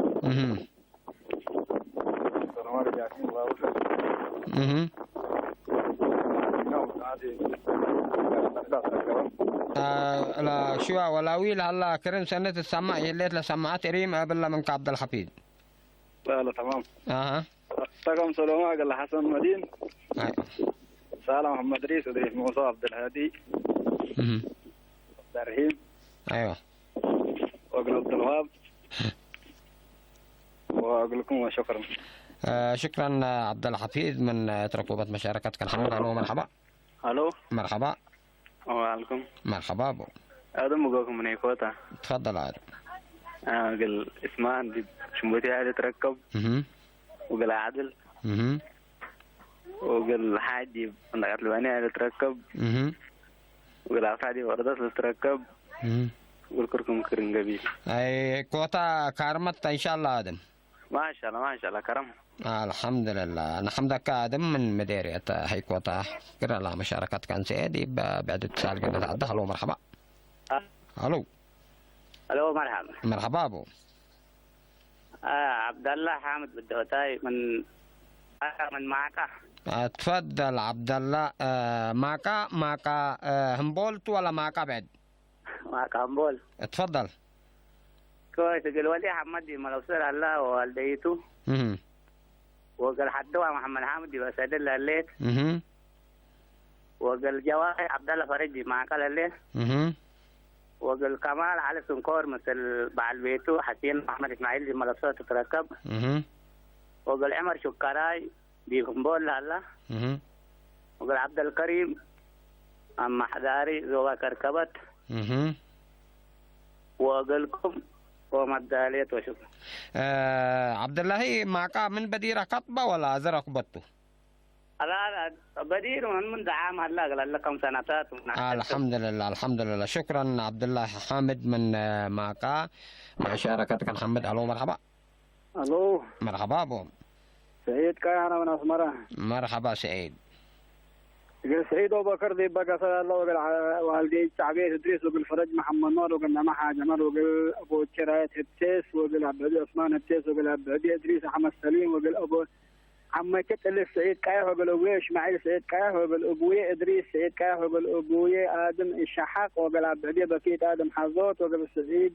لا شو ولاويل هلا كرن سنة السماء يليت لسماعات ريم قبل منك عبد الحفيظ. لا تمام. تقم سلوما قال حسن مدين. سالم محمد ريس ودريس موسى عبد الهادي. عبد الرحيم. ايوه. واقول عبد الوهاب. واقول لكم شكرا. شكرا عبد الحفيظ من تركوبة مشاركتك الحمد. الو مرحبا. الو مرحبا. وعليكم. مرحبا ابو. ادم بقولكم من ايكوتا. تفضل ادم. قال اسمان دي شمبتي هذه تركب. وقال عادل. وقال حاجي من الواني هذه تركب. وقال عفادي وردت تركب. وقال كركم كرن قبيل. اي كوتا كارمت ان شاء الله ادم. ما شاء الله كرم. الحمد لله. أنا حمدك آدم من مديرية هيكوتا كرا لا مشاركتك عن سيدي بعد اتصال قلنا تعدى. هلو مرحبا. الو مرحبا ابو. عبد الله حامد بالدوتاي من معك. تفضل عبد الله. معك همبولت ولا معك بعد؟ معك همبول. تفضل. كويس. قال ولي حمد ملوصر الله ووالديته. وقال حدوها محمد حامد وسيد الله الليل. وقال جواهر عبد الله فريدي معك الليل. وقال كمال علي سنكور مثل بعد بيته حسين محمد اسماعيل دي ملوصر تتركب. وقال عمر شكراي دي همبول الله. وقال عبد الكريم أما حداري زوغا كركبت. وقالكم ومدالية وشكرا. عبد الله معك من بديرة قطبة ولا زرق بطو؟ لا بدير من دعام هلا قال لكم سنوات. الحمد لله. شكرا عبد الله حامد من معك مشاركتك محمد. الو مرحبا. الو مرحبا ابو. سعيد كايانا من اسمره. مرحبا سعيد. قال سعيد ابو بكر دي بقى صلى الله وقال والدي تعبير ادريس وقال فرج محمد نور وقال نعم جمال وقال ابو شرايت هبتيس وقال عبد عثمان هبتيس وقال عبد ادريس محمد سليم وقال ابو عم كتلف سعيد كايه وقال ابوي اسماعيل سعيد كايه وقال ابوي ادريس سعيد كايه وقال ابوي ادم الشحاق وقال عبد بكيت ادم حزوت وقال سعيد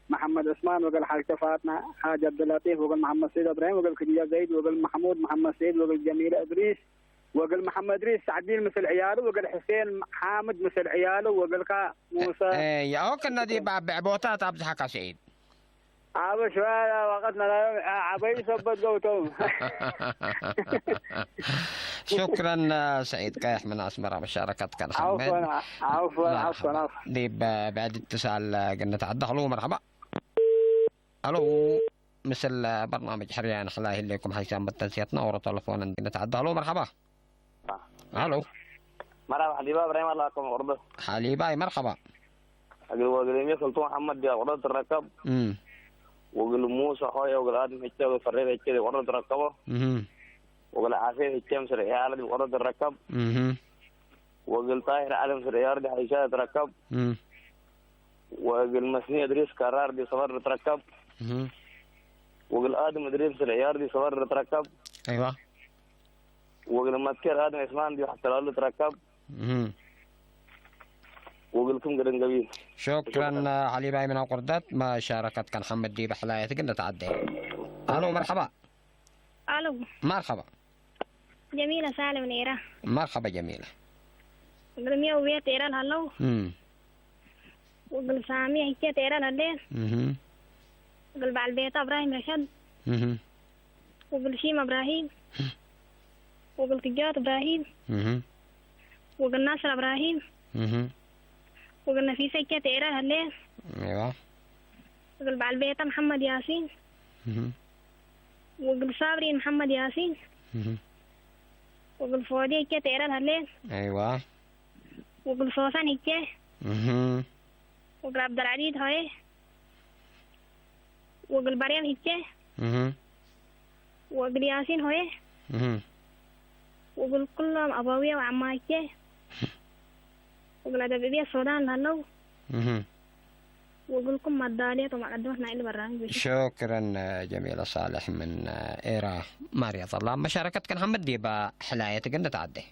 محمد عثمان وقال حاجة فاطمة حاج عبد اللطيف وقال محمد سيد ابراهيم وقال خديجه زيد وقال محمود محمد سيد وقال جميل ادريس وقال محمد ادريس سعدين مثل عياله وقال حسين حامد مثل عياله وقال موسى. يا هو كنا دي بعبوتات عبد الحق سعيد. عابا شوية وقتنا عبي صبت قوتهم. شكرا سعيد كايح من اسمرة مشاركتك محمد. عفوا. دي بعد اتصال قلنا تعدى. الو مرحبا. الو مثل برنامج حريان حلاهي لكم حيث تنسيتنا ورا تلفون نتعدى. الو مرحبا. الو مرحبا حبيبي ابراهيم الله يكون ورده. حبيبي مرحبا. وقال مي سلطان محمد دي ورده الركب. وقال موسى خويا وقال ادم هيك وفريد هيك ورده الركبه. وقال عافيه هيك مسر عيال دي ورده الركب. وقال طاهر علم سريار دي حيشات تركب. وقال مسني ادريس قرار دي صور تركب. وقال ادم ادريس العيار دي صور تركب. ايوه. وقال مذكر ادم اسمان دي حتى لو تركب. وقلكم قرن قبيل. شكرا علي باي من القردات مشاركتك محمد دي بحلايتك انت تعدي. الو مرحبا. الو مرحبا. جميلة سالم نيرة. مرحبا جميلة. وقال مية وبيا تيران هلو. وقال سامية هيك تيران هلين. وقال بعد البيت ابراهيم رشد. وقال شيم ابراهيم. وقال تجات ابراهيم. وقال ناصر ابراهيم. وقال نفيسة هيك تيران هلين. ايوه. وقال بعد البيت محمد ياسين. وقال صابرين محمد ياسين. وقل فودي كي تيران هلين ايوه وقل فوفان كي اها وقل عبد العزيز هاي وقل مريم هيك اها وقل ياسين هاي اها وقل كلهم أبوية وعماي كي وقل هذا بيبي السودان هلو اها وقل لكم مدالية وما قدمتنا إلى برانج شكرا جميلة صالح من إيرا ماريا الله مشاركتك محمد دي بحلايتك أنت تعدي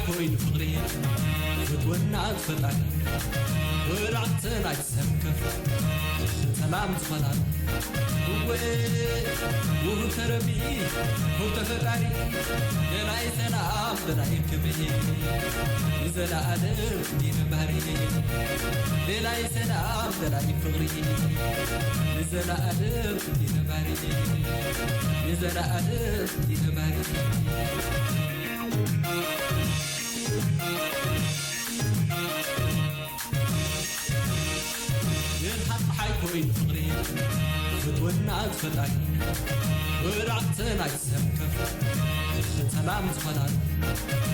كوين فقري فتونا تفتح ورعت نايت سمكف سلام تفلال وهو تربي هو تفتاري لناي سلام لناي كبي نزلا أدم دين باري لناي سلام لناي فقري نزلا أدم دين باري نزلا أدم دين باري ينحط حيكوين فقري فتونا تفتح ورعت نايت سمكف سلام زخلال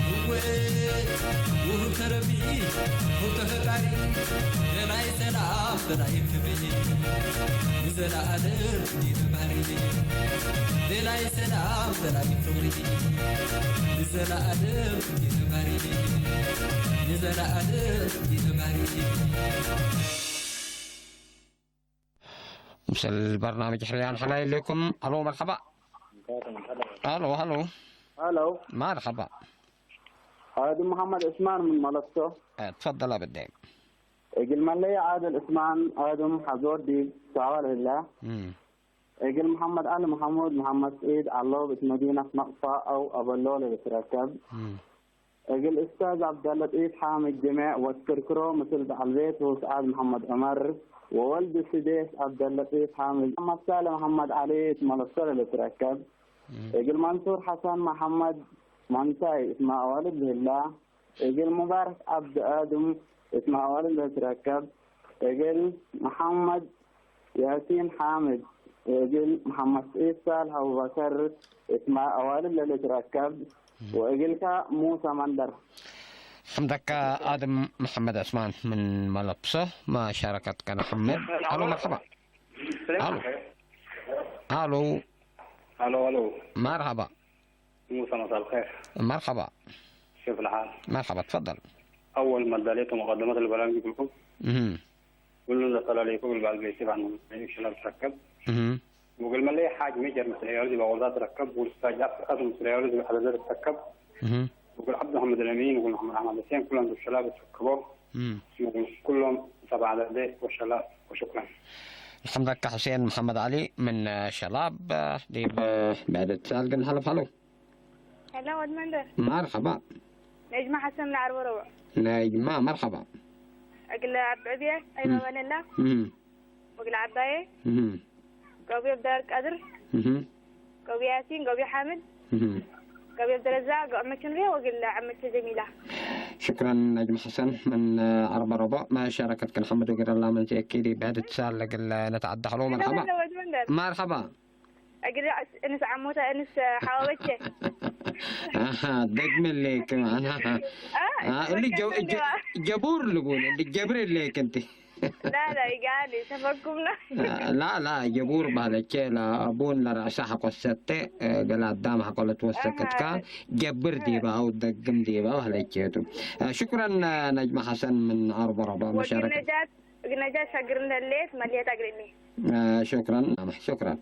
وهو تربي هو تفتاري لناي سلام لناي كبي نزلا أدم دين باري لناي سلام لناي فقري نزلا أدم دين باري نزلا أدم دين باري مش البرنامج حليان حلاي لكم. الو مرحبا. الو الو الو مرحبا. هذا محمد عثمان من ملسو. تفضل بدي. اجل ملي عادل عثمان ادم حزور دي سوال الله. اجل محمد علي محمود محمد سعيد علوب مدينة نقصة او ابو اللولة بتركب. اجل استاذ عبد اللطيف حامد جميع والكركرو مثل بعلبيت هو سعاد محمد عمر وولد السديس عبد اللطيف حامد محمد سالم محمد علي ملصر اللي تركب. اجل منصور حسن محمد منتاي اسمه والد بالله. اجل مبارك عبد ادم اسمه والد اللي تركب. اجل محمد ياسين حامد وقل محمد سعيد صالح أبو بكر اسمع أوالد اللي تركب وقلك موسى مندر. حمدك آدم محمد عثمان من ملبسة ما شاركت كان محمد. ألو مرحبا. ألو. ألو. مرحبا. موسى مساء الخير. مرحبا. كيف الحال؟ مرحبا تفضل. أول ما اداليتوا مقدمات البرامج كلكم كل اللي طلع لي كل بعد بيسيب عن شلال تركب وقل ما لي حاجة ميجر مثل يولد بوضات تركب والاستاجات أخذ مثل يولد بحلزات تركب وقل عبد محمد الأمين وقل محمد أحمد حسين كلهم بالشلال تركبوا وقل كلهم تبع الأداء والشلال وشكرا. الحمد لله حسين محمد علي من شلاب دي بعد اتصال قلنا هلا بهلو. هلا ود مندر. مرحبا. نجمة حسن من العرب وربع. نجمة مرحبا. أقول عبعبية أي بابا لله. وأقول عباية. قوي بدار قدر. قوي ياسين قوي حامد. قوي عبد الرزاق عمك شنري وأقول عمك جميلة. شكرا نجم حسن من عرب ربع ما شاركت كل حمد وقر الله من تأكيدي بعد اتصال لقل نتعدى حلو. مرحبا. مرحبا. أقول أنس عموتة أنس حواوتشة. دقم اللي كمان اللي جبور لقون اللي جبر اللي كنت. لا يقالي تفكمنا. لا جبور بعد كلا أبون لرأسها حق الستة قال الدام حق اللي توسكت كان جبر ديبا أو دقم ديبا وهلا كيتو. شكرا نجم حسن من عرب ربع مشاركة. نجاة شاقرنا الليل مليت أقرني. شكرا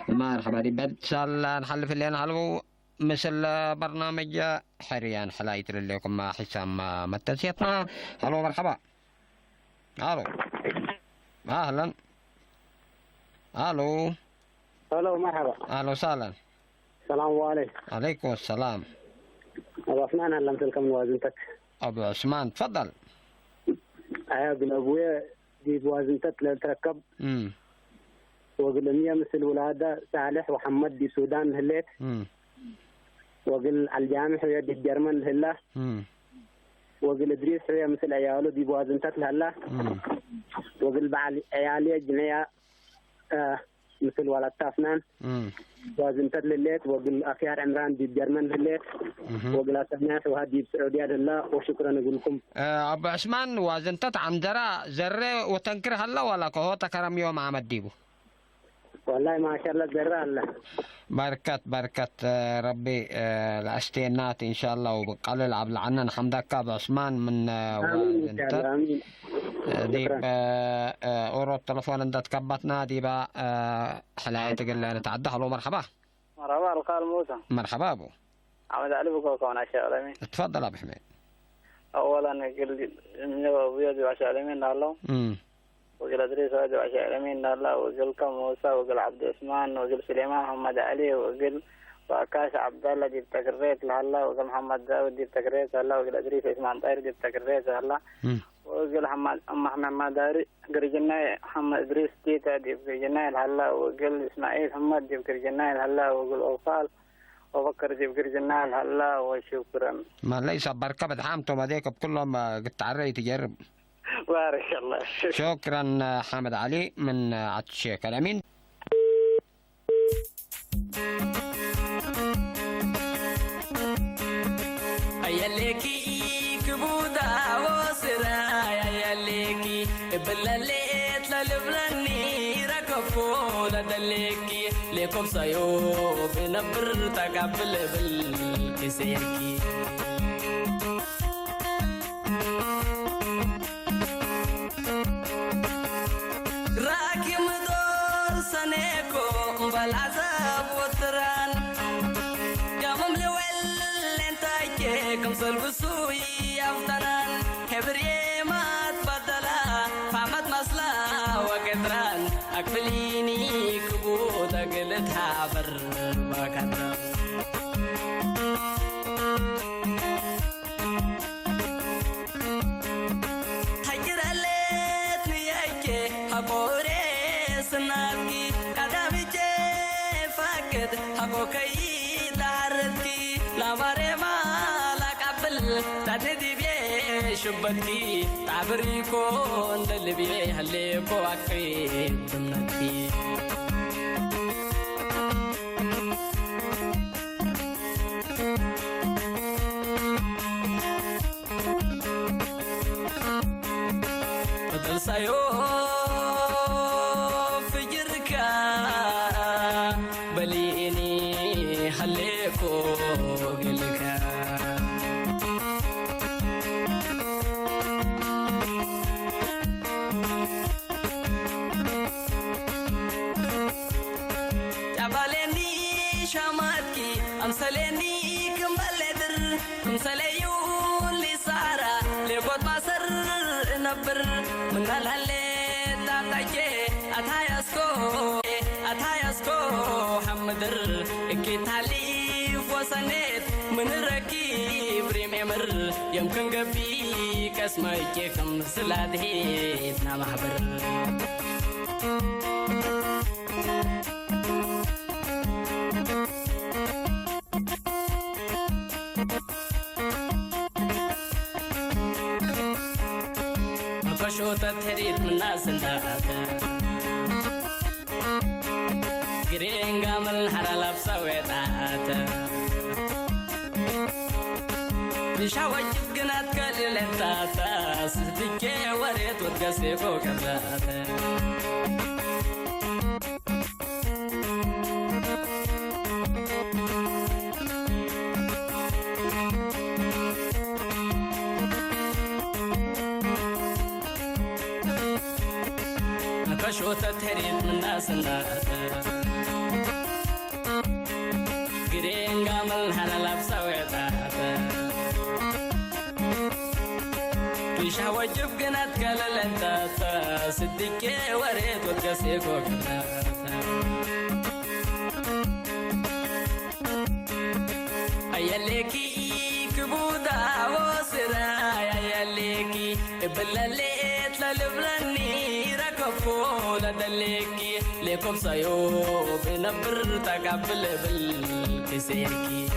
مرحبا. دي بعد سال نحلف اللي نحلو مثل برنامج حريان حلايت لكم مع حسام متسيطنا. هلو مرحبا. الو اهلا. الو مرحبا. اهلا وسهلا. السلام عليكم. عليكم السلام. ابو عثمان علمت لكم موازنتك. ابو عثمان تفضل. اقول ابويا دي موازنتك لتركب وقل مية مثل ولادة صالح وحمد دي سودان هليت وقل الجامع حوية دي الجرمن هلا وقل إدريس حوية مثل عياله دي بوازنتك هلا وقل بعد عيالي جنيا مثل ولد تافنان بوازنتك لليت وقل أخيار عمران دي الجرمن هليت وقل أسمناس وهدي بسعودية هلا وشكرا لكم. أبو عثمان وازنتك عمدرا زرة وتنكر هلا ولا كهو تكرم يوم عمد ديبو؟ والله ما شاء الله زرع الله. بركات ربي الأستينات إن شاء الله وبقلل عبد العنان حمدك أبو عثمان من وزنتت ديب أورو التلفون أنت تكبتنا ديبا حلاية تقول نتعدى. هلو مرحبا. مرحبا القال موسى. مرحبا أبو عمد علي بكوكونا شعلمين. تفضل أبو حميد. أولا قل من أبويا وشعلمين الله وقل أدريس وشعلمين الله وقل كم موسى وقل عبد عثمان وقل سليمان محمد علي وقل وكاش عبد الله جبت تكريت لهلا وقل محمد داود جبت تكريت لهلا وقل أدريس اسمان طاهر جبت تكريت لهلا وقل محمد داري قرجناي محمد إدريس تيتا جبت قرجناي لهلا وقل إسماعيل محمد جبت قرجناي لهلا وقل أوصال وبكر جيب قرجناي لهلا وشكرا. ما ليس بركة بدحامتو ما ديك بكلهم قد تعري تجرب. بارك الله. شكرا حامد علي من عطشيك الأمين. أياليكي كبودا وصرا أياليكي بلاليت للبراني ركفو لدليكي لكم سيوف نبر تقبل بالكسيكي. راكم دور سنيكو بالعذاب والتران قامم لول انتايكم صلبسوي أفضلان هبري ما تبدلا فعمد مصلا وقدران أقبليني كبودا قلت حابر وكدران. هبو كي دارتكي لا مريما لا قبل تعتدي بيه شبتكي تعبريكو اللي بيه هليكو عكي ضمنكي. تلسايو فجركا بليني خليكو قلكا جبالني شماتكي أمسلني كمبلدر كمسليو لسارة لقد ما سر نبر من الهلة تابتاكي أتايسكو حمدر كتالي وسنت من ركيب ريميمر يمكن قبي كسمايكي كم سلادهي نام حبر مفشوطة تريد من ناس الناتا قرين قامل حرالة بسويتاتا بشاوة جبقنات كالي لنتاتا سدكي وريت وتقسي فوق الراتا مفشوطة تريد من ناس الناتا قرين قامل حرالة بسويتاتا بشاوة جبقنات كالي لنتاتا سدكي وريت وتقسي فوق الراتا أياليكي كبودا وسرا أياليكي بلاليت للبراني ركفو لدليكي ليكم سيو بنبر تقبل بالكسيركي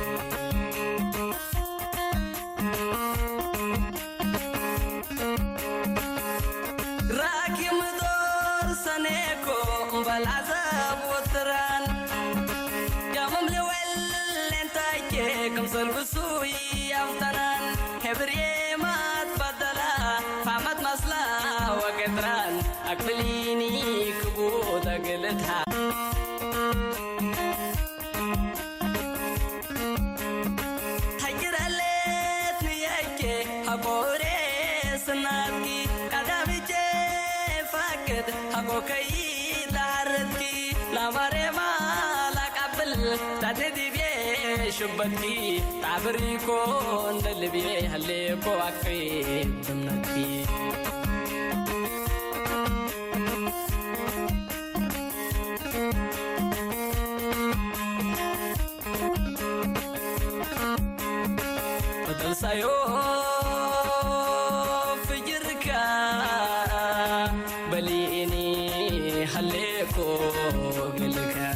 راكي مدور سنيكو بالعذاب والتران يا مملي كم سلبسوي أفتنان هبري ما تبدلا فعمت مسلا وقدران أقبليني كبود أقلتها حجر الليتني يكي حقوري سناتكي قدامي جي فاكد حقوكي داردكي لا مري ما لك قبل تتدي شبكي تعبريكو اللي بيه هليكو عقفي ضمنكي بدل سايو فجركا بليني هليكو قلكا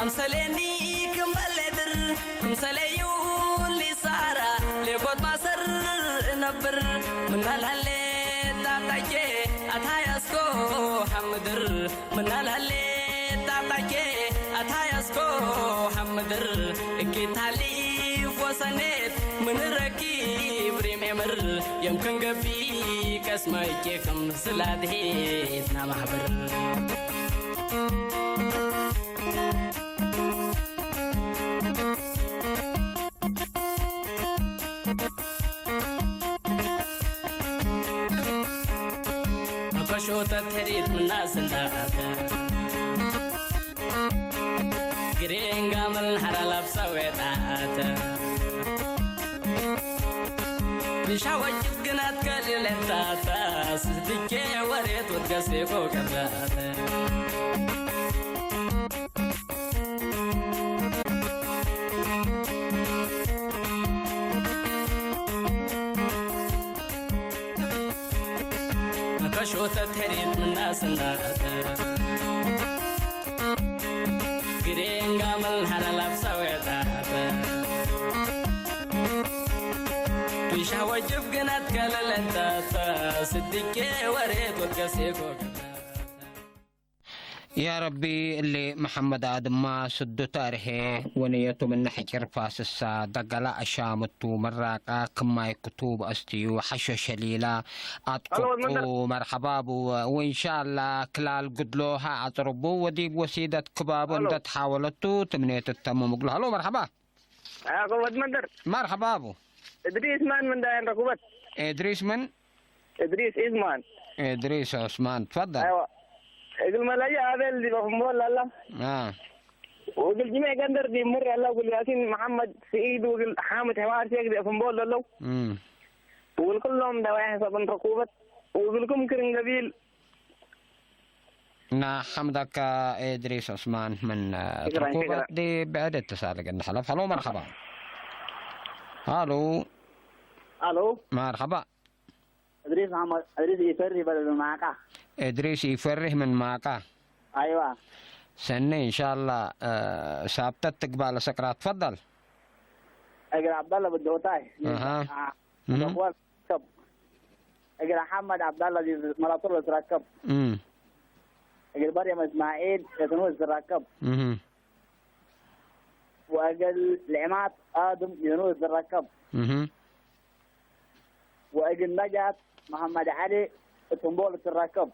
أمسلني كمبلدر كمسليو لسارة لقد ما سر نبر من الهلة تابتاكي أتايسكو حمدر من الهلة تابتاكي أتايسكو حمدر كتالي وسنت من ركيب ريميمر يمكن قبي كسمايكي كم سلادهي نام حبر مفشوطة تريد من ناس الناتا قرين قامل حرالة بسويتاتا بشاوة جبقنات كالي لنتاتا سدكي وريت وتقسي فوق الراتا مفشوطة تريد من ناس الناتا قرين قامل حرالة بسويتاتا بشاوة جبقنات كالي لنتاتا سدكي وريت وتقسي فوق يا ربي اللي محمد آدم ما سدو تاريخه ونيته من حجر فاسسا دقلا أشامتو مراقا كما يكتوب أستيو حشو شليلة أتقو مرحبا وإن شاء الله كلال قدلوها أطربو وديب وسيدة كباب انت تحاولتو تمنيت التمم قلو هلو مرحبا قوة مندر مرحبا أبو إدريس مان من داين ركوبات إدريس من؟ إدريس إزمان إدريس عثمان تفضل أيوة يقول ملايا هذا اللي بفهمه الله وقل جميع قندر دي مر الله وقل ياسين محمد سعيد وقل حامد حوار شيخ دي بفهمه الله وقل كلهم دواعي صبن ركوبات وقل كم كرن قبيل حمدك إدريس عثمان من ركوبات دي بعد اتصال قلنا حلف هلو مرحبا هلو مرحبا إدريس محمد إدريس يفرح بدل معك إدريس يفرح من معك أيوة سنة إن شاء الله سابتت تقبل سكرات تفضل أجل عبد الله بالدوتاي أقوال كب أجل محمد عبد الله دي مراتور تركب أجل مريم إسماعيل يتنوز تركب وأجل العماد آدم يتنوز تركب وأجل نجات محمد علي تنبول الركب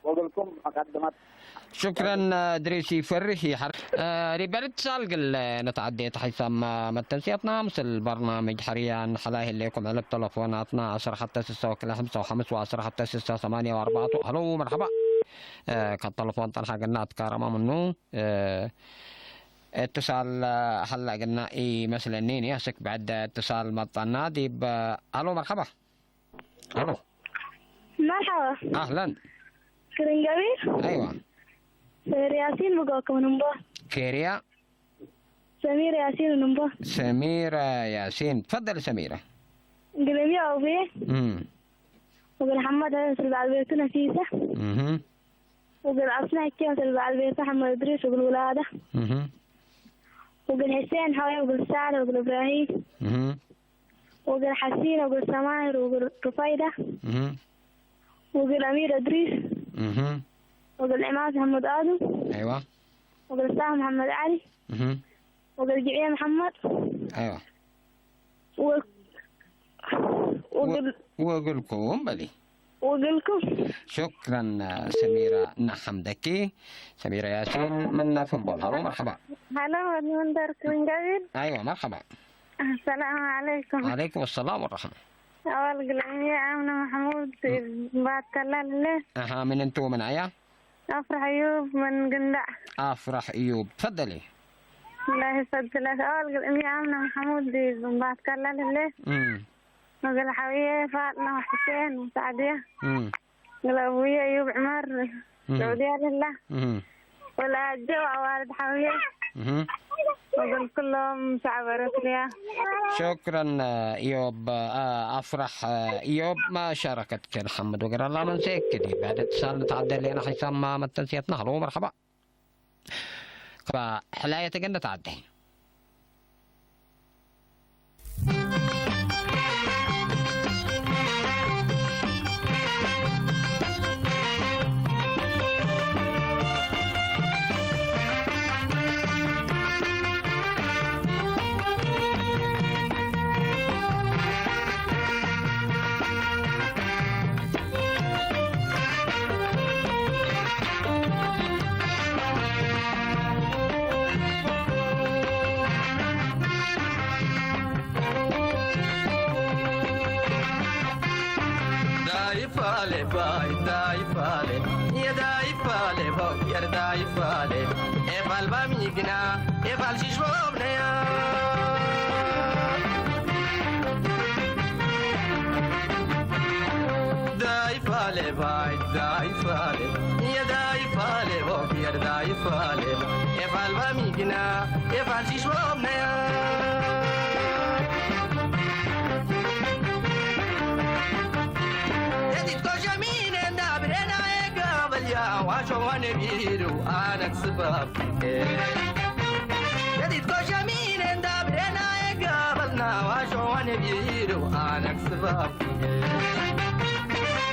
وأقولكم مقدمات شكرا دريسي فرحي ريبال اتصال قل نتعديت حيثم متنسيتنا مثل برنامج حريان حلاهي لكم على التلفوناتنا 10 حتى 6 وكلا 5 و5 و10 حتى 6 8 و4 هلو مرحبا كالتلفون طلحة قلنا تكارما منه اتصال هلا قلنا اي مثلا نيني ياسك بعد اتصال مطلنا ديب الو مرحبا الو مرحبا اهلا كرنجبي ايوه سمير ياسين مقاكم نمبا كيريا سمير ياسين نمبا سميرة ياسين تفضل سميرة قلبي أوبي وقل محمد هسل بعد بيته نفيسة وقل أصنع كي هسل بعد بيته محمد إدريس وقل ولادة وقل حسين حوي وقل سعد وقل إبراهيم وقل حسين وقل سماير وقل رفيدة وقل أمير إدريس وقل عماد محمد آدم أيوة وقل سام محمد علي وقل جميع محمد أيوة وقلكم بلي وقلكم شكرا سميرة نحمدك سميرة ياسين من فنبول هلو مرحبا هلا من دارك من قبل أيوة مرحبا السلام عليكم وعليكم السلام والرحمة أول قلمي أمنة محمود بعد كلال ليه من أنتو من عيا أفرح أيوب من قندع أفرح أيوب تفضلي الله يسعدك أول قلمي أمنة محمود بعد كلال ليه وقال حوية فاطمة وحسين وسعدية قال أبويا أيوب عمر سعودية لله ولا الجوع والد حوية وقال كلهم شعب أريتريا شكرا إيوب أفرح إيوب ما شاركتك محمد وقال الله من زيك كذي بعد اتصال نتعدى لنا حسام ما متنسيتنا هلو مرحبا فحلاية قلنا تعدي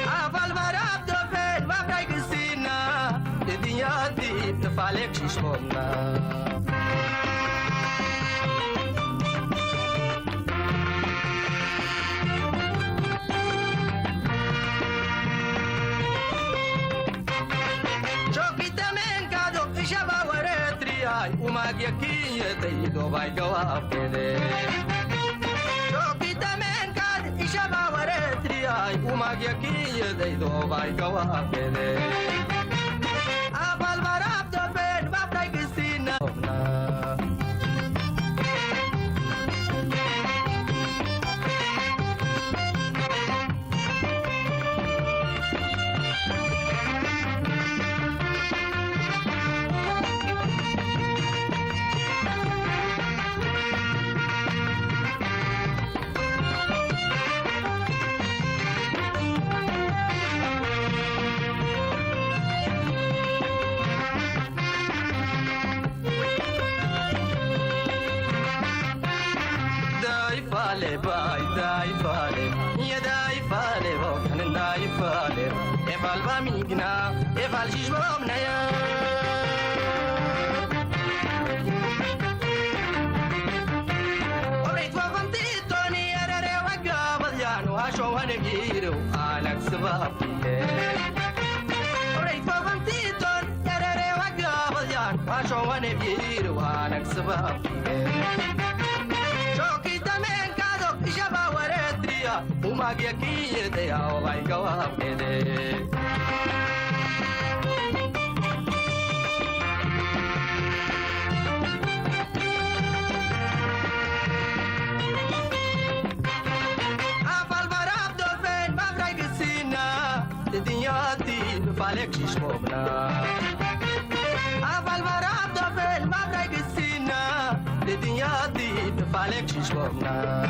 أفل مراب دفن ما بقى تفعلك شيشمونا وما يكين يتيدو باي قواب كده شوكي تمين كاد إشابا وريترياي وما يكين يتيدو باي قواب كده أبال مراب دبين بابداي قسينا افعل شيش بومنا يا وريت وفنتي توني يا ريري وقابل يانو عشو هنجيرو انا كسباب وريت وفنتي توني يا ريري وقابل يانو عشو هنجيرو انا كسباب شوكي تمين كادو إشابا وريتريا وما يكين يديا وباي قواب كده فالك شيش موبنا أفعل مراب دفل ما بريق السينا لدنيا دي فالك شيش موبنا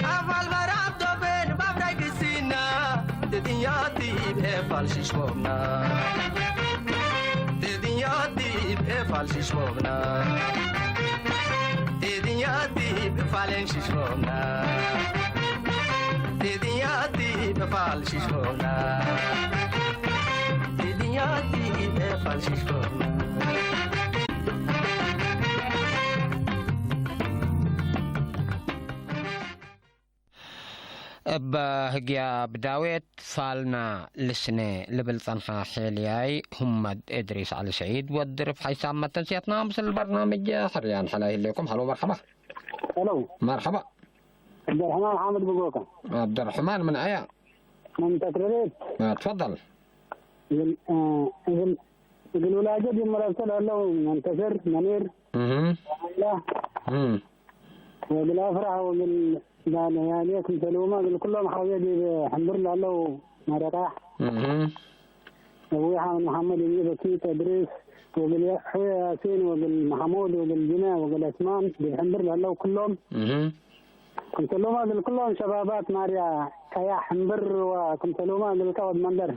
أفعل مراب دفل ما بريق السينا لدنيا دي بفعل شيش موبنا لدنيا دي بفعل شيش موبنا لدنيا دي بفعل شيش موبنا لدنيا دي بفعل شيش موبنا بهجيا بداويت فالنا لسنة لبلطنها حيلياي همد إدريس علي سعيد والدرف حيسام متنسيتنا مثل البرنامج حريان حلاي لكم هلو مرحبا الو مرحبا عبد الرحمن حامد بقوكا عبد الرحمن من أيا من تكريت تفضل الولاجة دي مرسل له منتصر منير لا وبالأفرح وبال يعني سلومة كلهم حاجة دي الحمد لله له مرتاح أبوي حامد محمد يجيب كيت إدريس وبالحوي ياسين وبالمحمود وبالجناح وبالأسمان الحمد لله له كلهم كنت لوما كلهم شبابات ماريا كيا حنبر وكنت لوما بالكود مندر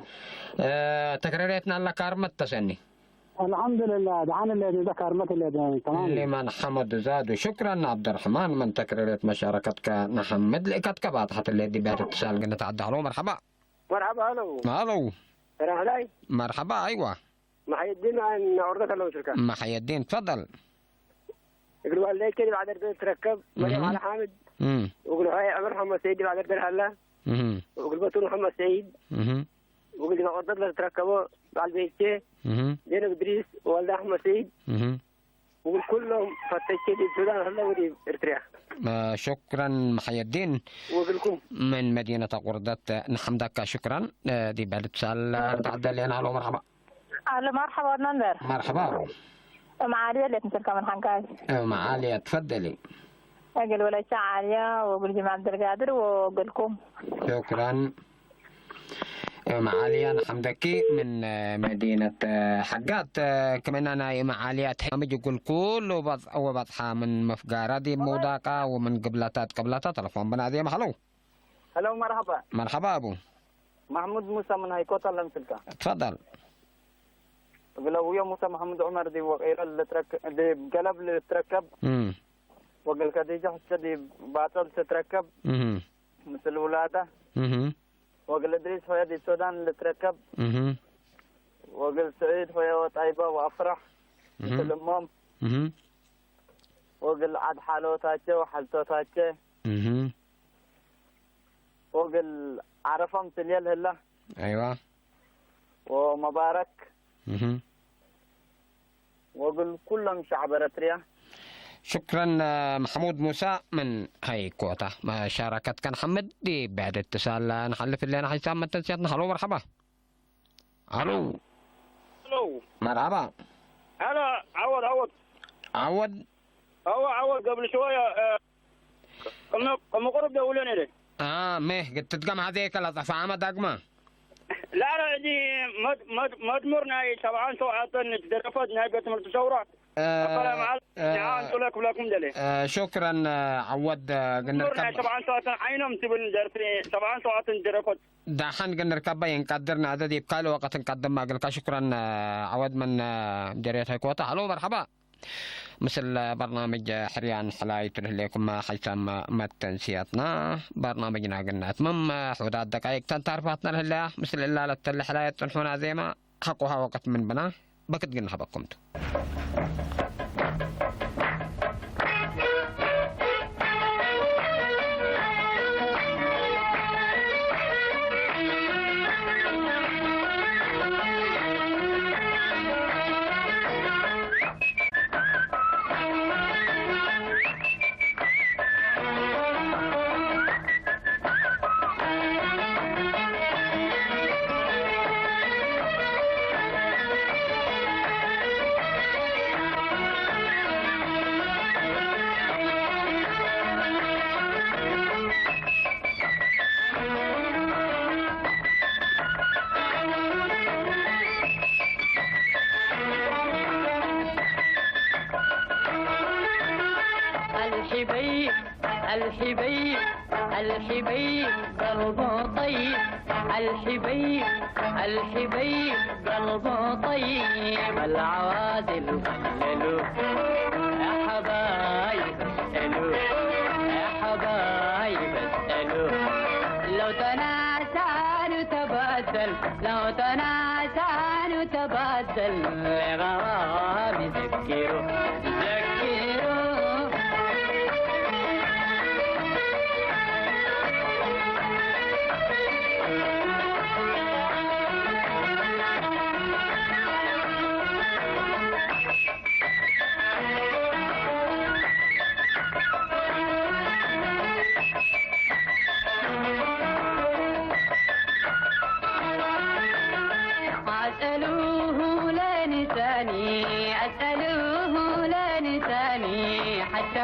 تكررتنا الله كارمت تسني الحمد لله دعانا اللي ذكر مثل تمام لمن حمد زاد شكرا عبد الرحمن من تكررت مشاركتك نحمد لك بعد حتى اللي بيت اتصال قلنا تعدى علو مرحبا مرحبا الو علي مرحبا ايوه محي الدين عن عرضك الله شركه محي الدين تفضل يقولوا عليك كده بعد البيت تركب مريم على حامد ويقولوا هاي عمر محمد سعيد بعد البيت هلا ويقولوا بطول محمد سعيد ويقولوا ما قدرت له تركبوا بعد البيت زينب ادريس والده احمد سعيد ويقول كلهم فتشت السودان هلا ودي ارتريا شكرا محي الدين وقلكم من مدينة قردة نحمدك شكرا دي بعد اتصال تعدى لنا الو مرحبا الو مرحبا نندر مرحبا معالية اللي تمثل كمان حنكاي معالية تفضلي أقول ولا عالية وأقول جماعة عبد القادر وأقولكم شكرا معالية حمدكي من مدينة حقات كمان أنا معالية حمد يقول كل وبضحى من مفقارة دي موداقة ومن قبلاتات تلفون بنادية محلو هلو مرحبا مرحبا أبو محمود موسى من هيكوتا لمسلكا تفضل ولو موسى محمد عمر دي وغيره اللي دي قلب اللي تركب وقال كديجة حتى دي باطل تتركب مثل ولادة وقال إدريس فؤاد السودان اللي تركب وقل سعيد هو وطيبة وأفرح مثل أمهم وقل عاد حالوتاتي وحالتوتاتي وقل عرفهم تليل هلا أيوة ومبارك وقل كلهم شعب أريتريا. شكرا محمود موسى من هاي كوتا شاركت كان حمد دي بعد اتصال نحلف اللي انا حسام تنسيتنا. هلو مرحبا. الو مرحبا. هلا عوض قبل شويه كم قرب دولنا دي ميه قد تتقم هذيك لا فاهمه دقمه لا دي مدمرنا طبعا سوعه تدرفت نهايه مرتشوره شكرا عود قنركب طبعا ساعه عينهم تبن درتي طبعا ساعه دركت دحين قنركب ينقدرنا عدد يبقى له وقت نقدم ما قلك. شكرا عود من جريت هاي كوتا. هلو مرحبا. مثل برنامج حريان حلايت لكم حيثم متنسياتنا برنامجنا قلنا اتمم حدود دقائق تنتعرفاتنا لله مثل الله للتل حلايت تنحونا زي ما حقوها وقت من بنا بكت قلنا حبكمتو. الحبيب قلبه طيب الحبيب قلبه طيب العوادل قللوا يا حبايب اسألوا يا حبايب اسألوا لو تناسى نتبادل لغرام ذكروا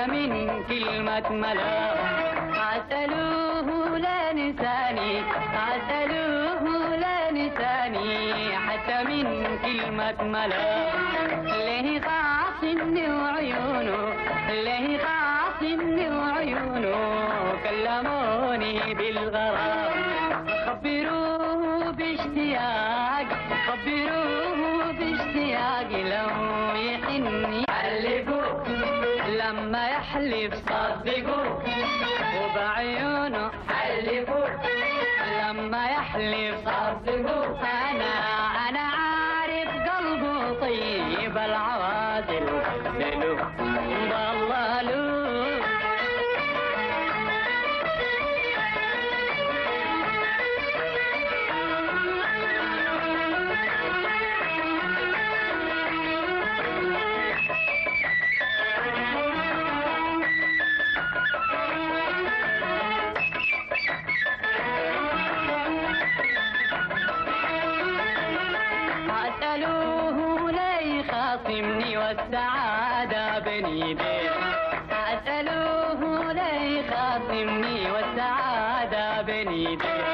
من كلمة ملام عسلوه لا نساني حتى من كلمة ملام ليه قاصمني وعيونه كلموني بالغرام خبروه باشتياق لو يحني علقوه لما يحلف صدقوه وبعيونه حلفوه لما يحلف صدقوه أنا عارف قلبه طيب العوادل ضللوه والسعادة بني بيت أسألوه لي خاصمني والسعادة بني بيت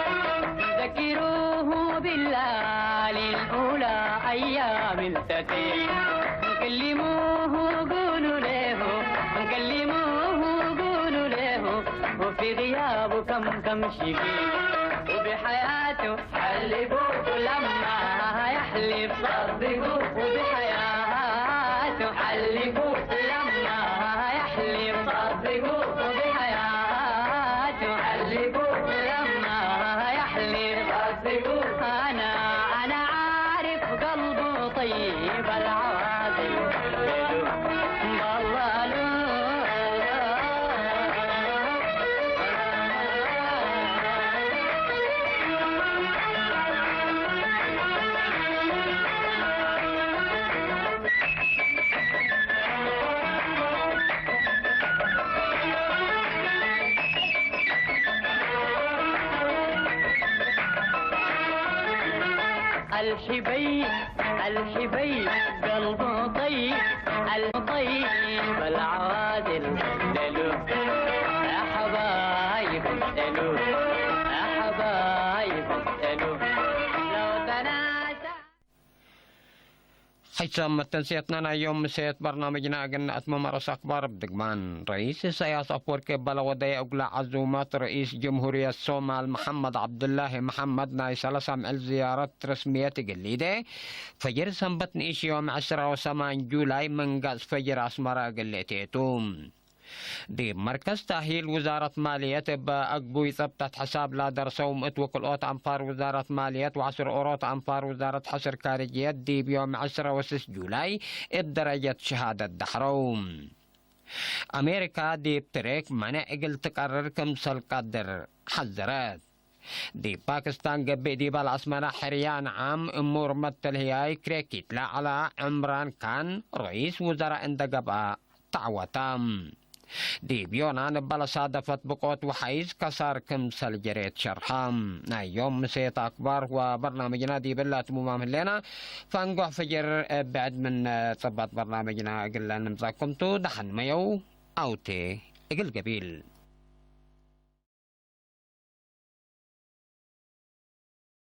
ذكروه بالليالي الأولى أيام التتي كلموه قولوا له وفي غيابه كم شقي وبحياته حلفوه لما يحلف صدقوه وبحياته حلفوه لما يحلف صدقوه وبحياته حلفوه لما يحلف صدقوه أنا عارف قلبي طيب العوادل الحبيب الحبيب قلبه طيب الطيب العوادل دلو يا حبايب دلو يا حبايب دلو لو تناسى حسام تنسيتنا يوم مسيت برنامجنا قلنا ممارس أخبار بدقمان رئيس السياسة أفوركي بلودي أقلع عزومات رئيس جمهورية الصومال محمد عبد الله محمد نايس لسام الزيارة رسمية قليدة فجر سنبت نيش يوم 10 و8 جولاي من قاس فجر أسمرا قليتيتوم دي مركز تأهيل وزارة مالية بأقبوي ثبتت حساب لا درسوم اتوكل اوت انفار وزارة مالية و10 اوروت انفار وزارة حصر خارجية دي بيوم 10 و6 جولاي الدرجة شهادة دحروم أمريكا دي بتريك منع اقل تقرر كمسل قدر حذرت دي باكستان قبي دي بالعصمنا حريان عام امور متل هياي كريكيت لا على عمران كان رئيس وزراء اندقبا تعوتام دي بيونان بلا صادفت بقوت وحيز كسار كمسل جريت شرحام يوم مسيت أكبر وبرنامجنا دي بالله تمومام لنا فانقع فجر بعد من ثبت برنامجنا قلنا نمزاكم تو دحن ميو أوتي اقل قبيل